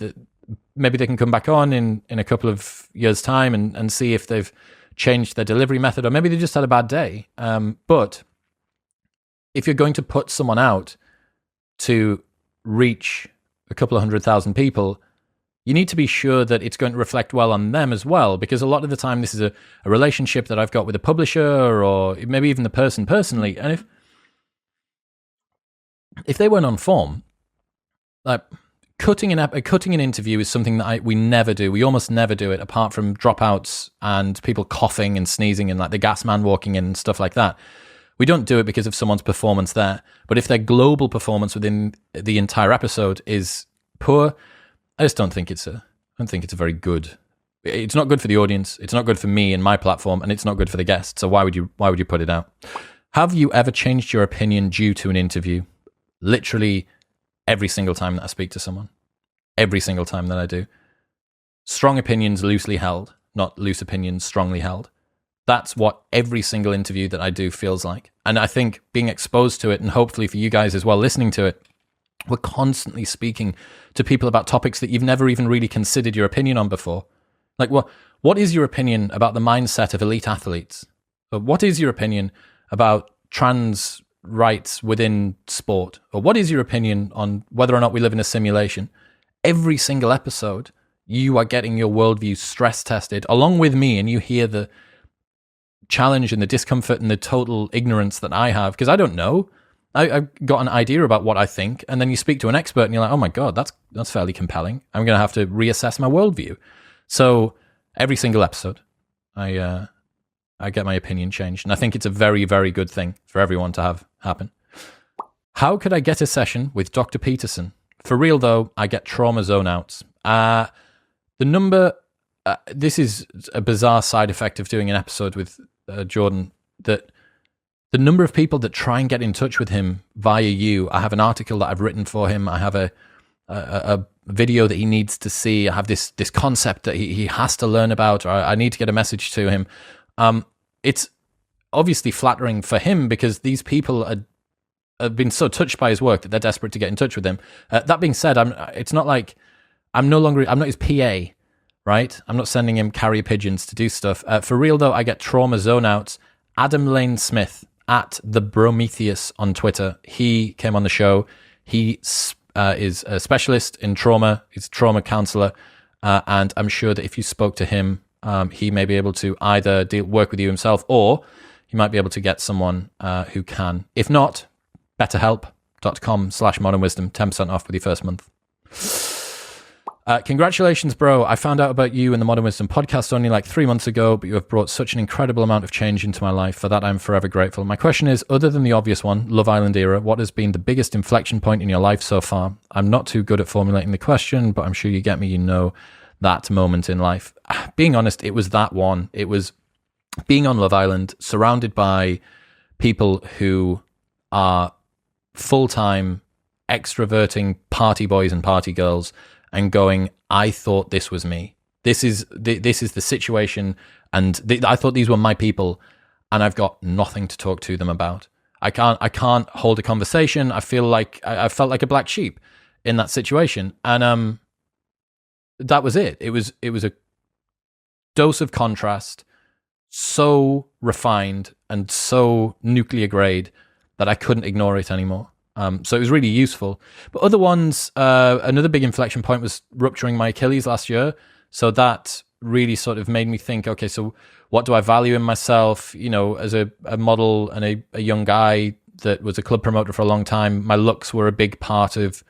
maybe they can come back on in a couple of years' time and see if they've changed their delivery method, or maybe they just had a bad day. But if you're going to put someone out to reach a couple of 100,000 people, you need to be sure that it's going to reflect well on them as well, because a lot of the time this is a relationship that I've got with a publisher or maybe even the person personally. And if they weren't on form, like cutting an interview is something that we never do. We almost never do it, apart from dropouts and people coughing and sneezing and like the gas man walking in and stuff like that. We don't do it because of someone's performance there. But if their global performance within the entire episode is poor, I just don't think it's a very good. It's not good for the audience. It's not good for me and my platform, and it's not good for the guest. So why would you put it out? Have you ever changed your opinion due to an interview? Literally every single time that I speak to someone. Every single time that I do. Strong opinions loosely held, not loose opinions strongly held. That's what every single interview that I do feels like. And I think being exposed to it, and hopefully for you guys as well listening to it, we're constantly speaking to people about topics that you've never even really considered your opinion on before. Like, what is your opinion about the mindset of elite athletes? Or what is your opinion about trans rights within sport? Or what is your opinion on whether or not we live in a simulation? Every single episode, you are getting your worldview stress tested along with me, and you hear the challenge and the discomfort and the total ignorance that I have, because I don't know. I've got an idea about what I think, and then you speak to an expert and you're like, oh my God, that's fairly compelling. I'm going to have to reassess my worldview. So every single episode, I get my opinion changed. And I think it's a very, very good thing for everyone to have happen. How could I get a session with Dr. Peterson? For real though, I get trauma zone outs. The number, this is a bizarre side effect of doing an episode with Jordan, that the number of people that try and get in touch with him via you. I have an article that I've written for him. I have a video that he needs to see. I have this concept that he has to learn about, or I need to get a message to him. It's obviously flattering for him because these people have been so touched by his work that they're desperate to get in touch with him. That being said, it's not like I'm not his PA, right? I'm not sending him carrier pigeons to do stuff. For real though, I get trauma zone outs. Adam Lane Smith at the Prometheus on Twitter. He came on the show. He is a specialist in trauma. He's a trauma counselor. And I'm sure that if you spoke to him, he may be able to either work with you himself, or you might be able to get someone who can. If not, betterhelp.com/modernwisdom, 10% off with your first month. Congratulations, bro. I found out about you and the Modern Wisdom podcast only like 3 months ago, but you have brought such an incredible amount of change into my life. For that, I'm forever grateful. My question is, other than the obvious one, Love Island era, what has been the biggest inflection point in your life so far? I'm not too good at formulating the question, but I'm sure you get me. You know that moment in life. Being honest, it was that one. It was being on Love Island, surrounded by people who are full-time extroverting party boys and party girls, and going, I thought this was me. This is the situation, and I thought these were my people, and I've got nothing to talk to them about. I can't hold a conversation. I felt like a black sheep in that situation, and that was it. It was a dose of contrast, so refined and so nuclear grade that I couldn't ignore it anymore. So it was really useful. But other ones, another big inflection point was rupturing my Achilles last year. So that really sort of made me think, okay, so what do I value in myself? You know, as a model and a young guy that was a club promoter for a long time, my looks were a big part of,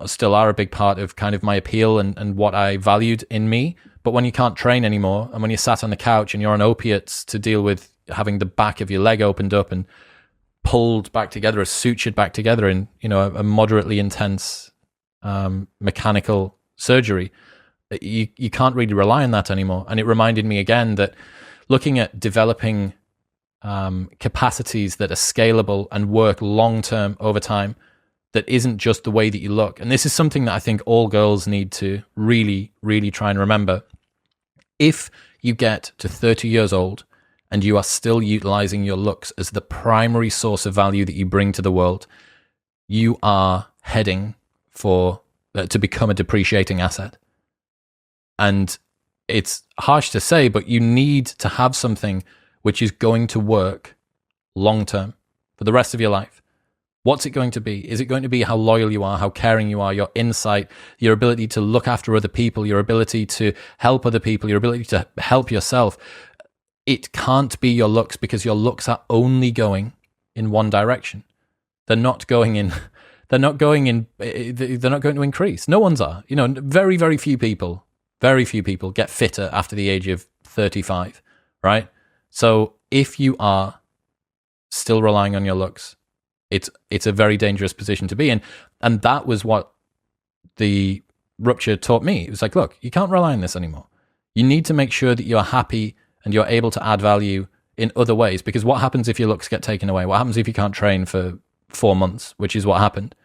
still are a big part of kind of my appeal and what I valued in me. But when you can't train anymore, and when you're sat on the couch and you're on opiates to deal with having the back of your leg opened up and pulled back together, or sutured back together in, you know, a moderately intense mechanical surgery, you can't really rely on that anymore. And it reminded me again that looking at developing capacities that are scalable and work long-term over time, that isn't just the way that you look. And this is something that I think all girls need to really, really try and remember. If you get to 30 years old and you are still utilizing your looks as the primary source of value that you bring to the world, you are heading for to become a depreciating asset. And it's harsh to say, but you need to have something which is going to work long term for the rest of your life. What's it going to be? Is it going to be how loyal you are, how caring you are, your insight, your ability to look after other people, your ability to help other people, your ability to help yourself? It can't be your looks, because your looks are only going in one direction. They're not going to increase. No one's are. You know, very, very few people get fitter after the age of 35, right? So if you are still relying on your looks, it's a very dangerous position to be in. And that was what the rupture taught me. It was like, look, you can't rely on this anymore. You need to make sure that you're happy and you're able to add value in other ways, because what happens if your looks get taken away? What happens if you can't train for 4 months, which is what happened?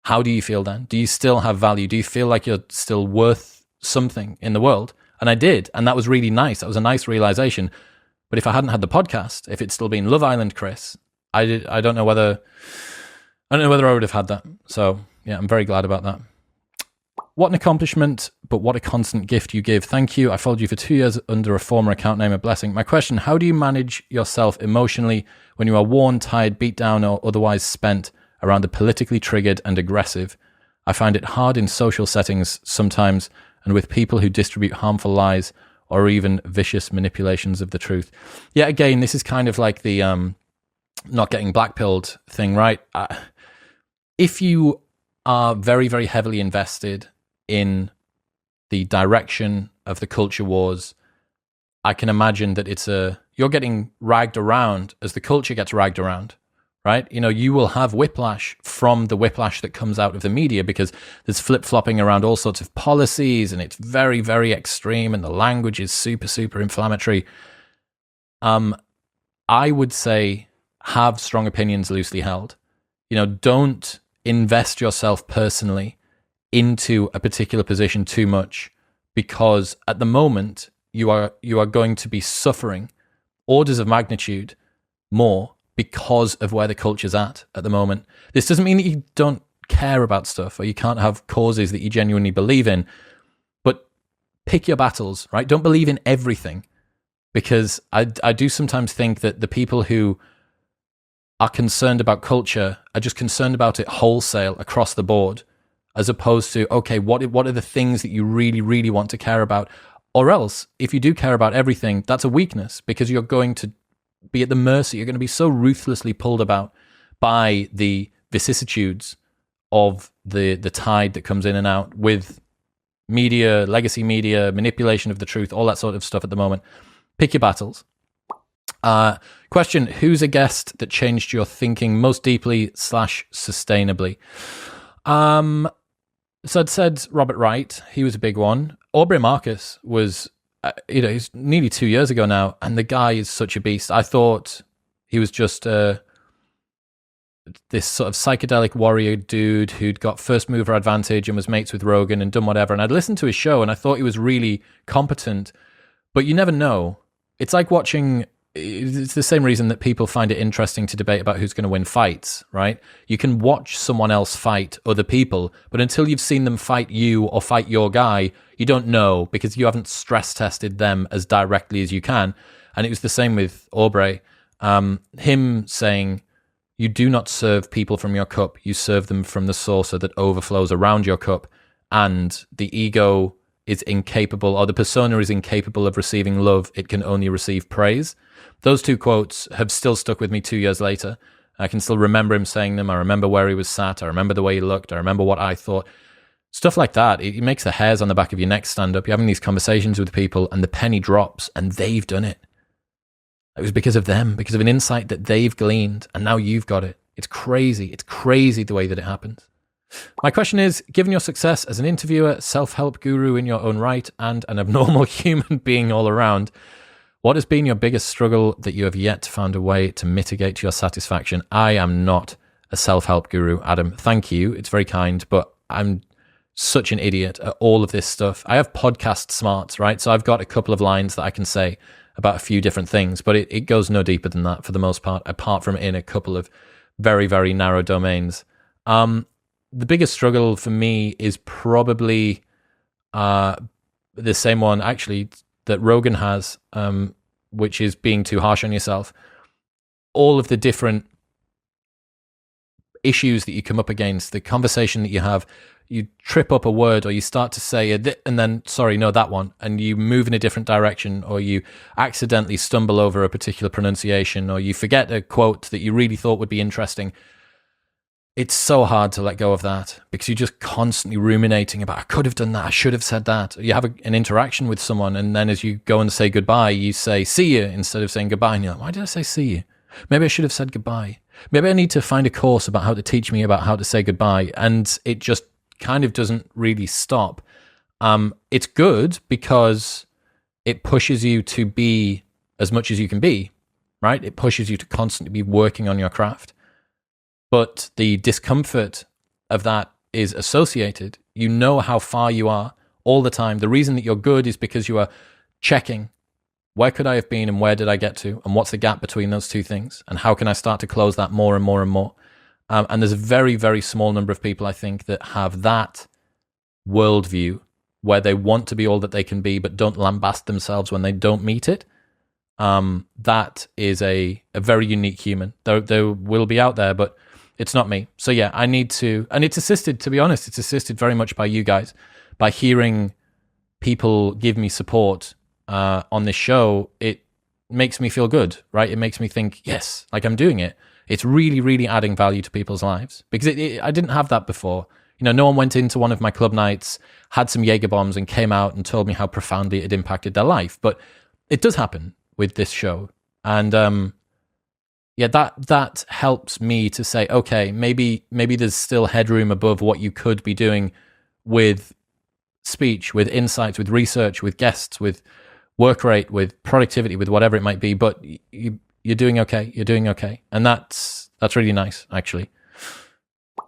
How do you feel then? Do you still have value? Do you feel like you're still worth something in the world? And I did, and that was really nice. That was a nice realization. But if I hadn't had the podcast, if it's still been Love Island Chris, I don't know whether I would have had that. So yeah, I'm very glad about that. What an accomplishment, but what a constant gift you give. Thank you. I followed you for 2 years under a former account name, a blessing. My question, how do you manage yourself emotionally when you are worn, tired, beat down, or otherwise spent around the politically triggered and aggressive? I find it hard in social settings sometimes, and with people who distribute harmful lies or even vicious manipulations of the truth. Yeah, again, this is kind of like the not getting blackpilled thing, right? If you are very, very heavily invested in the direction of the culture wars, I can imagine that you're getting ragged around as the culture gets ragged around, right? You know, you will have whiplash from the whiplash that comes out of the media, because there's flip-flopping around all sorts of policies, and it's very, very extreme, and the language is super, super inflammatory. I would say have strong opinions loosely held. Don't invest yourself personally into a particular position too much, because at the moment you are going to be suffering orders of magnitude more because of where the culture's at the moment. This doesn't mean that you don't care about stuff or you can't have causes that you genuinely believe in, but pick your battles, right? Don't believe in everything, because I do sometimes think that the people who are concerned about culture are just concerned about it wholesale across the board, as opposed to, okay, what are the things that you really, really want to care about? Or else, if you do care about everything, that's a weakness, because you're going to be at the mercy. You're going to be so ruthlessly pulled about by the vicissitudes of the tide that comes in and out with media, legacy media, manipulation of the truth, all that sort of stuff at the moment. Pick your battles. Question, who's a guest that changed your thinking most deeply / sustainably? So I'd said Robert Wright. He was a big one. Aubrey Marcus was, he's nearly 2 years ago now, and the guy is such a beast. I thought he was just this sort of psychedelic warrior dude who'd got first mover advantage and was mates with Rogan and done whatever. And I'd listened to his show and I thought he was really competent, but you never know. It's like watching... It's the same reason that people find it interesting to debate about who's going to win fights, right? You can watch someone else fight other people, but until you've seen them fight you or fight your guy, you don't know, because you haven't stress tested them as directly as you can. And it was the same with Aubrey. Him saying, you do not serve people from your cup, you serve them from the saucer that overflows around your cup. And the ego is incapable, or the persona is incapable of receiving love. It can only receive praise. Those two quotes have still stuck with me 2 years later. I can still remember him saying them. I remember where he was sat. I remember the way he looked. I remember what I thought. Stuff like that. It makes the hairs on the back of your neck stand up. You're having these conversations with people and the penny drops and they've done it. It was because of them, because of an insight that they've gleaned, and now you've got it. It's crazy. It's crazy the way that it happens. My question is, given your success as an interviewer, self-help guru in your own right, and an abnormal human being all around, what has been your biggest struggle that you have yet found a way to mitigate to your satisfaction? I am not a self-help guru, Adam. Thank you. It's very kind, but I'm such an idiot at all of this stuff. I have podcast smarts, right? So I've got a couple of lines that I can say about a few different things, but it goes no deeper than that for the most part, apart from in a couple of very, very narrow domains. The biggest struggle for me is probably the same one, actually, that Rogan has, which is being too harsh on yourself. All of the different issues that you come up against, the conversation that you have, you trip up a word or you start to say and then, sorry, no, that one, and you move in a different direction, or you accidentally stumble over a particular pronunciation, or you forget a quote that you really thought would be interesting. It's so hard to let go of that, because you're just constantly ruminating about, I could have done that, I should have said that. You have an interaction with someone, and then as you go and say goodbye, you say see you instead of saying goodbye, and you're like, why did I say see you? Maybe I should have said goodbye. Maybe I need to find a course about how to teach me about how to say goodbye. And it just kind of doesn't really stop. It's good because it pushes you to be as much as you can be, right? It pushes you to constantly be working on your craft. But the discomfort of that is associated. You know how far you are all the time. The reason that you're good is because you are checking, where could I have been and where did I get to? And what's the gap between those two things? And how can I start to close that more and more and more? And there's a very, very small number of people, I think, that have that worldview where they want to be all that they can be, but don't lambast themselves when they don't meet it. That is a very unique human. There will be out there, but it's not me. So yeah, I need to, and it's assisted, to be honest, it's assisted very much by you guys, by hearing people give me support on this show. It makes me feel good, right? It makes me think, yes, like I'm doing it. It's really, really adding value to people's lives, because I didn't have that before. You know, no one went into one of my club nights, had some Jaeger bombs and came out and told me how profoundly it impacted their life. But it does happen with this show. And yeah, that helps me to say, okay, maybe there's still headroom above what you could be doing with speech, with insights, with research, with guests, with work rate, with productivity, with whatever it might be. But you you're doing okay. You're doing okay. And that's really nice, actually.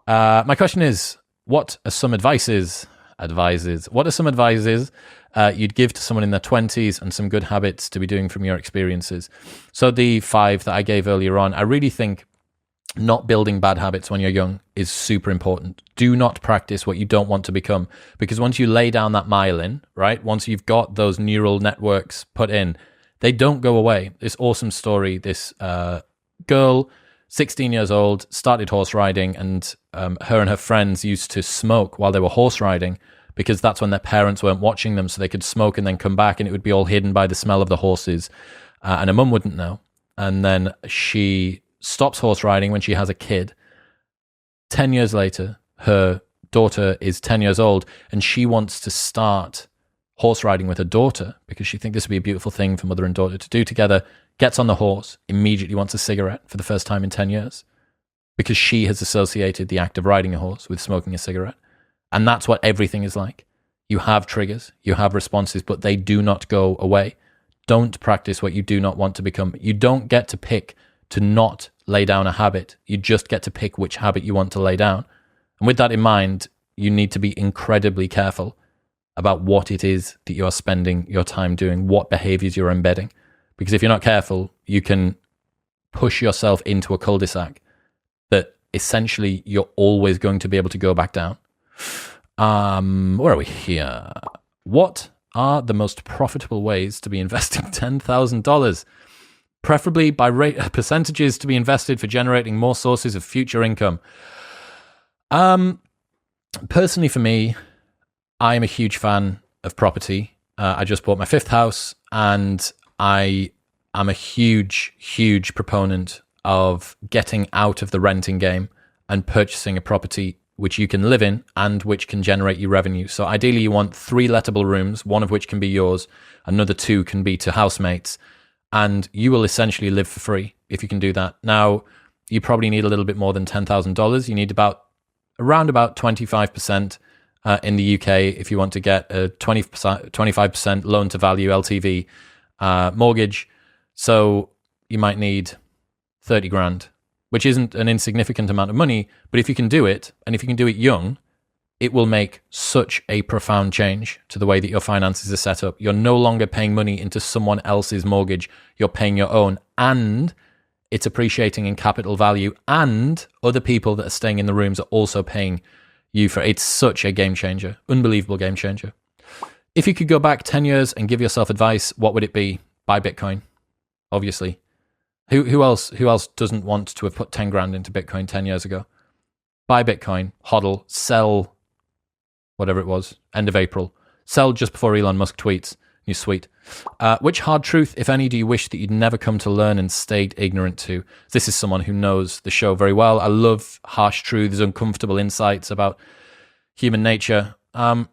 My question is, what are some advices you'd give to someone in their 20s and some good habits to be doing from your experiences? So the 5 that I gave earlier on, I really think not building bad habits when you're young is super important. Do not practice what you don't want to become, because once you lay down that myelin, right, once you've got those neural networks put in, they don't go away. This awesome story, this girl, 16 years old, started horse riding, and her and her friends used to smoke while they were horse riding, because that's when their parents weren't watching them, so they could smoke and then come back, and it would be all hidden by the smell of the horses, and her mum wouldn't know. And then she stops horse riding when she has a kid. 10 years later, her daughter is 10 years old, and she wants to start horse riding with her daughter because she thinks this would be a beautiful thing for mother and daughter to do together. Gets on the horse, immediately wants a cigarette for the first time in 10 years because she has associated the act of riding a horse with smoking a cigarette. And that's what everything is like. You have triggers, you have responses, but they do not go away. Don't practice what you do not want to become. You don't get to pick to not lay down a habit. You just get to pick which habit you want to lay down. And with that in mind, you need to be incredibly careful about what it is that you are spending your time doing, what behaviors you're embedding. Because if you're not careful, you can push yourself into a cul-de-sac that essentially you're always going to be able to go back down. Where are we here? What are the most profitable ways to be investing $10,000? Preferably by percentages to be invested for generating more sources of future income. Personally for me, I am a huge fan of property. I just bought my 5th house, and I am a huge, huge proponent of getting out of the renting game and purchasing a property which you can live in and which can generate you revenue. So ideally you want 3 lettable rooms, one of which can be yours, another 2 can be to housemates, and you will essentially live for free if you can do that. Now, you probably need a little bit more than $10,000. You need around about 25% in the UK if you want to get a 25% loan to value LTV mortgage. So you might need 30 grand, which isn't an insignificant amount of money, but if you can do it, and if you can do it young, it will make such a profound change to the way that your finances are set up. You're no longer paying money into someone else's mortgage. You're paying your own, and it's appreciating in capital value, and other people that are staying in the rooms are also paying you for it. It's such a game changer, unbelievable game changer. If you could go back 10 years and give yourself advice, what would it be? Buy Bitcoin, obviously. Who else doesn't want to have put 10 grand into Bitcoin 10 years ago? Buy Bitcoin, hodl, sell, whatever it was, end of April. Sell just before Elon Musk tweets. You're sweet. Which hard truth, if any, do you wish that you'd never come to learn and stayed ignorant to? This is someone who knows the show very well. I love harsh truths, uncomfortable insights about human nature. There's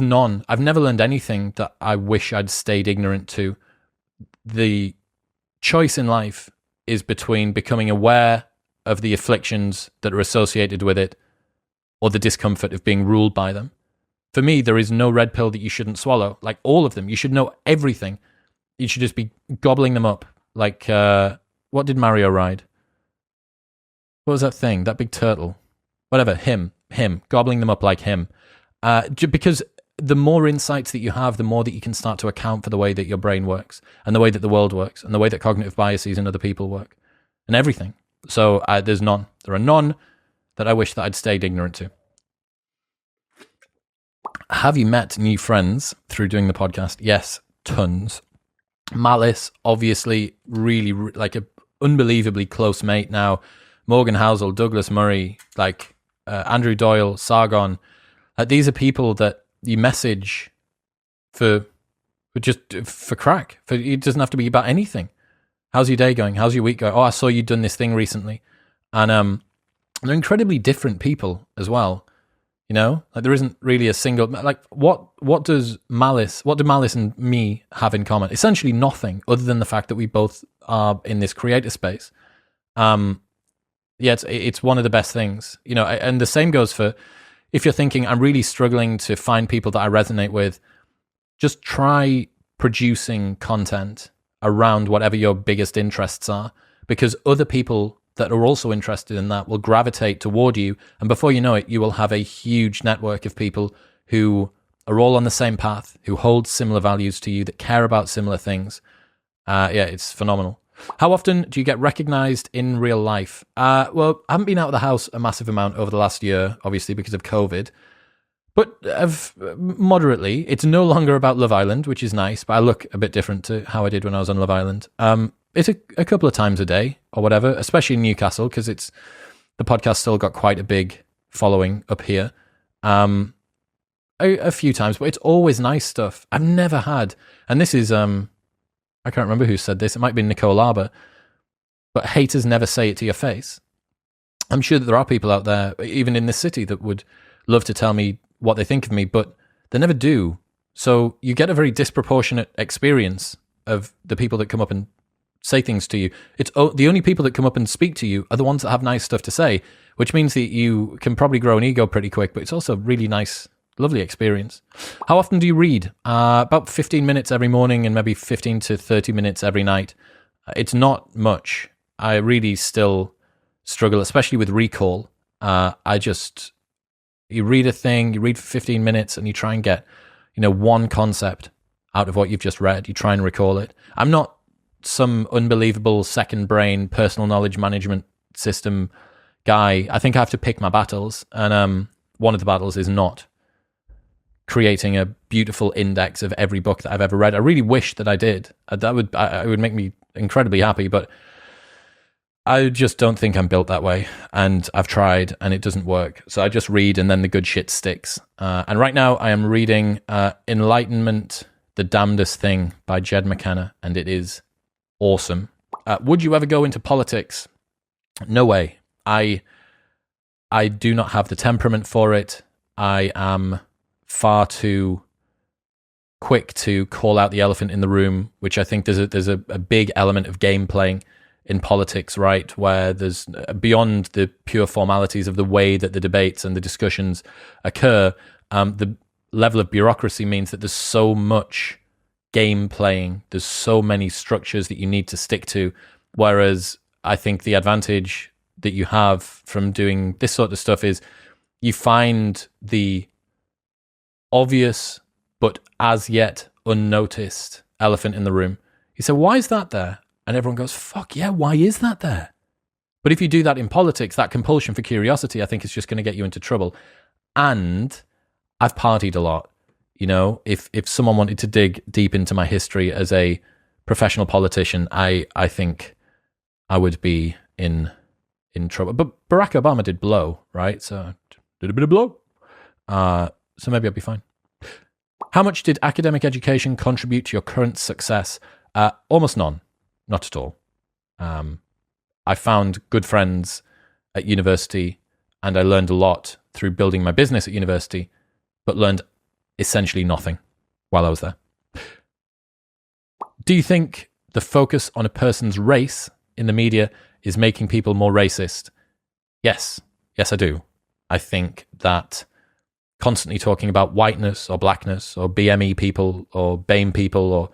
none. I've never learned anything that I wish I'd stayed ignorant to. The choice in life is between becoming aware of the afflictions that are associated with it or the discomfort of being ruled by them. For me, there is no red pill that you shouldn't swallow. Like all of them. You should know everything. You should just be gobbling them up. Like, what did Mario ride? What was that thing? That big turtle? Whatever, him. Gobbling them up like him. Because the more insights that you have, the more that you can start to account for the way that your brain works and the way that the world works and the way that cognitive biases in other people work and everything. So there's none. There are none that I wish that I'd stayed ignorant to. Have you met new friends through doing the podcast? Yes, tons. Malice, obviously, really like a unbelievably close mate now. Morgan Housel, Douglas Murray, like Andrew Doyle, Sargon. These are people that you message for crack. It doesn't have to be about anything. How's your day going? How's your week going? Oh, I saw you'd done this thing recently. And they're incredibly different people as well. You know, like there isn't really a single, like what do Malice and me have in common? Essentially nothing other than the fact that we both are in this creator space. Yeah, it's one of the best things, you know, and the same goes for if you're thinking I'm really struggling to find people that I resonate with, just try producing content around whatever your biggest interests are, because other people that are also interested in that will gravitate toward you. And before you know it, you will have a huge network of people who are all on the same path, who hold similar values to you, that care about similar things. It's phenomenal. How often do you get recognized in real life? Well, I haven't been out of the house a massive amount over the last year, obviously because of COVID, but moderately. It's no longer about Love Island, which is nice, but I look a bit different to how I did when I was on Love Island. It's a couple of times a day or whatever, especially in Newcastle, because the podcast still got quite a big following up here. A few times, but it's always nice stuff. I've never had, and this is, I can't remember who said this, it might be Nicole Arbour, but haters never say it to your face. I'm sure that there are people out there, even in this city, that would love to tell me what they think of me, but they never do. So you get a very disproportionate experience of the people that come up and say things to you. It's the only people that come up and speak to you are the ones that have nice stuff to say, which means that you can probably grow an ego pretty quick, but it's also really nice, lovely experience. How often do you read? About 15 minutes every morning and maybe 15 to 30 minutes every night. It's not much. I really still struggle, especially with recall. You read a thing, you read for 15 minutes and you try and get, one concept out of what you've just read. You try and recall it. I'm not some unbelievable second brain personal knowledge management system guy. I think I have to pick my battles, and one of the battles is not creating a beautiful index of every book that I've ever read. I really wish that I did. It would make me incredibly happy, but I just don't think I'm built that way, and I've tried and it doesn't work. So I just read and then the good shit sticks. And right now I am reading Enlightenment, the Damnedest Thing by Jed McKenna, and it is awesome. Would you ever go into politics? No way. I do not have the temperament for it. I am far too quick to call out the elephant in the room, which I think there's a big element of game playing in politics, right? Where there's, beyond the pure formalities of the way that the debates and the discussions occur, the level of bureaucracy means that there's so much game playing, there's so many structures that you need to stick to, whereas I think the advantage that you have from doing this sort of stuff is you find the obvious but as yet unnoticed elephant in the room. You say, why is that there? And everyone goes, fuck yeah, why is that there? But if you do that in politics, that compulsion for curiosity, I think is just going to get you into trouble. And I've partied a lot. If someone wanted to dig deep into my history as a professional politician, I think I would be in trouble. But Barack Obama did blow, right? So I did a bit of blow. So maybe I'll be fine. How much did academic education contribute to your current success? Almost none. Not at all. I found good friends at university, and I learned a lot through building my business at university, but learned essentially nothing while I was there. Do you think the focus on a person's race in the media is making people more racist? Yes, I do. I think that constantly talking about whiteness or blackness or BME people or BAME people,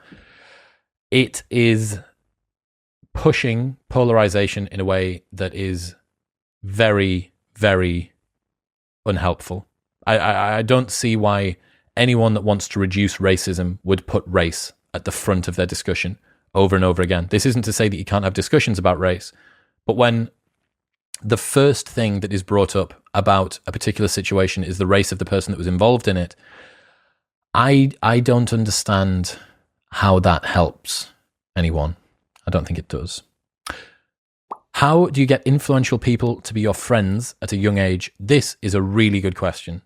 it is pushing polarization in a way that is very, very unhelpful. I don't see why anyone that wants to reduce racism would put race at the front of their discussion over and over again. This isn't to say that you can't have discussions about race, but when the first thing that is brought up about a particular situation is the race of the person that was involved in it, I don't understand how that helps anyone. I don't think it does. How do you get influential people to be your friends at a young age? This is a really good question,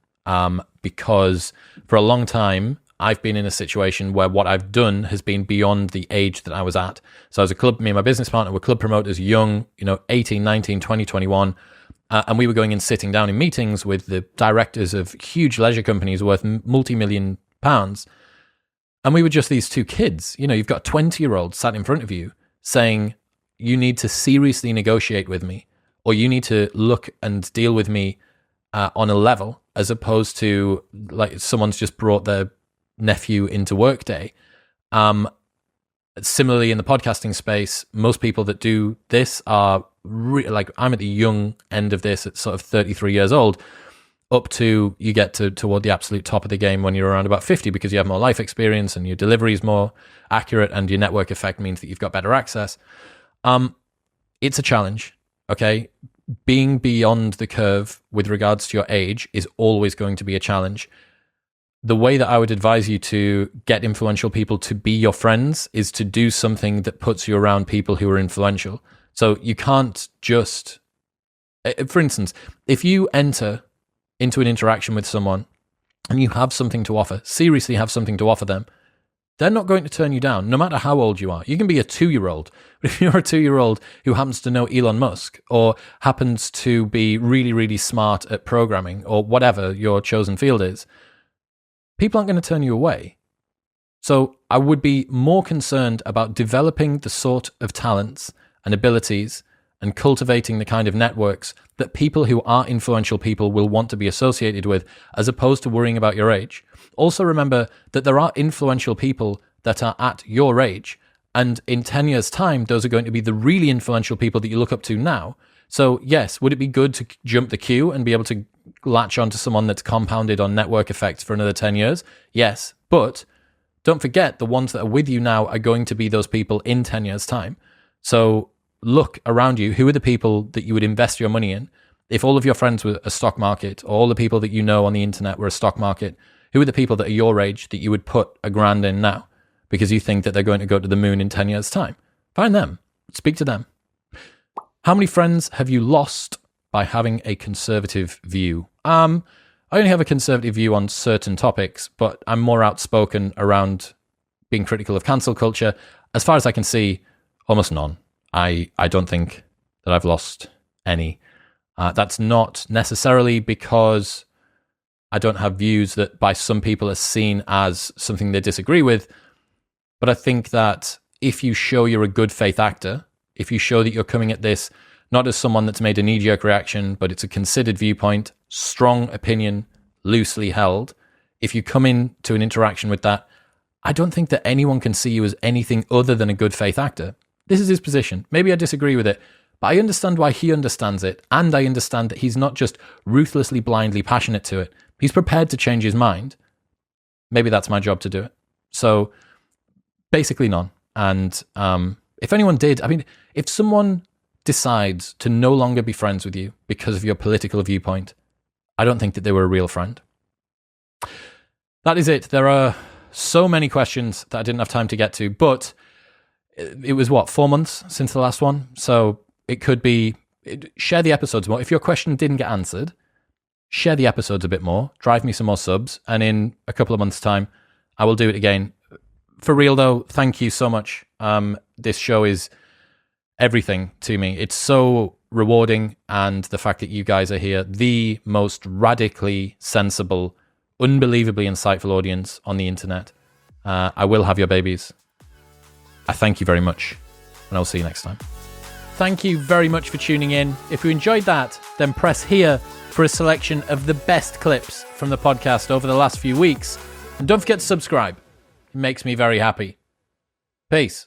because for a long time, I've been in a situation where what I've done has been beyond the age that I was at. So as me and my business partner were club promoters, young, 18, 19, 20, 21, and we were going and sitting down in meetings with the directors of huge leisure companies worth multi-million pounds. And we were just these two kids. You've got a 20-year-old sat in front of you saying, you need to seriously negotiate with me, or you need to look and deal with me on a level, as opposed to like someone's just brought their nephew into work day. Similarly, in the podcasting space, most people that do this are like, I'm at the young end of this at sort of 33 years old, up to you get toward the absolute top of the game when you're around about 50, because you have more life experience and your delivery is more accurate and your network effect means that you've got better access. It's a challenge, okay? Being beyond the curve with regards to your age is always going to be a challenge. The way that I would advise you to get influential people to be your friends is to do something that puts you around people who are influential. So you can't just, for instance, if you enter into an interaction with someone and you have something to offer, seriously have something to offer them, they're not going to turn you down, no matter how old you are. You can be a 2-year-old, but if you're a 2-year-old who happens to know Elon Musk or happens to be really, really smart at programming or whatever your chosen field is, people aren't going to turn you away. So I would be more concerned about developing the sort of talents and abilities and cultivating the kind of networks that people who are influential people will want to be associated with, as opposed to worrying about your age. Also remember that there are influential people that are at your age, and in 10 years' time, those are going to be the really influential people that you look up to now. So yes, would it be good to jump the queue and be able to latch onto someone that's compounded on network effects for another 10 years? Yes, but don't forget the ones that are with you now are going to be those people in 10 years' time. So look around you. Who are the people that you would invest your money in? If all of your friends were a stock market, or all the people that you know on the internet were a stock market, who are the people that are your age that you would put $1,000 in now because you think that they're going to go to the moon in 10 years' time? Find them. Speak to them. How many friends have you lost by having a conservative view? I only have a conservative view on certain topics, but I'm more outspoken around being critical of cancel culture. As far as I can see, almost none. I don't think that I've lost any. That's not necessarily because I don't have views that by some people are seen as something they disagree with, but I think that if you show you're a good faith actor, if you show that you're coming at this not as someone that's made a knee-jerk reaction, but it's a considered viewpoint, strong opinion, loosely held, if you come into an interaction with that, I don't think that anyone can see you as anything other than a good faith actor. This is his position. Maybe I disagree with it, but I understand why he understands it, and I understand that he's not just ruthlessly, blindly passionate to it. He's prepared to change his mind. Maybe that's my job to do it. So basically none. And if anyone did, I mean, if someone decides to no longer be friends with you because of your political viewpoint, I don't think that they were a real friend. That is it. There are so many questions that I didn't have time to get to, but it was 4 months since the last one. So it could be, share the episodes more. If your question didn't get answered, share the episodes a bit more, drive me some more subs, and in a couple of months' time, I will do it again. For real though, thank you so much. This show is everything to me. It's so rewarding, and the fact that you guys are here, the most radically sensible, unbelievably insightful audience on the internet. I will have your babies. I thank you very much, and I'll see you next time. Thank you very much for tuning in. If you enjoyed that, then press here for a selection of the best clips from the podcast over the last few weeks. And don't forget to subscribe. It makes me very happy. Peace.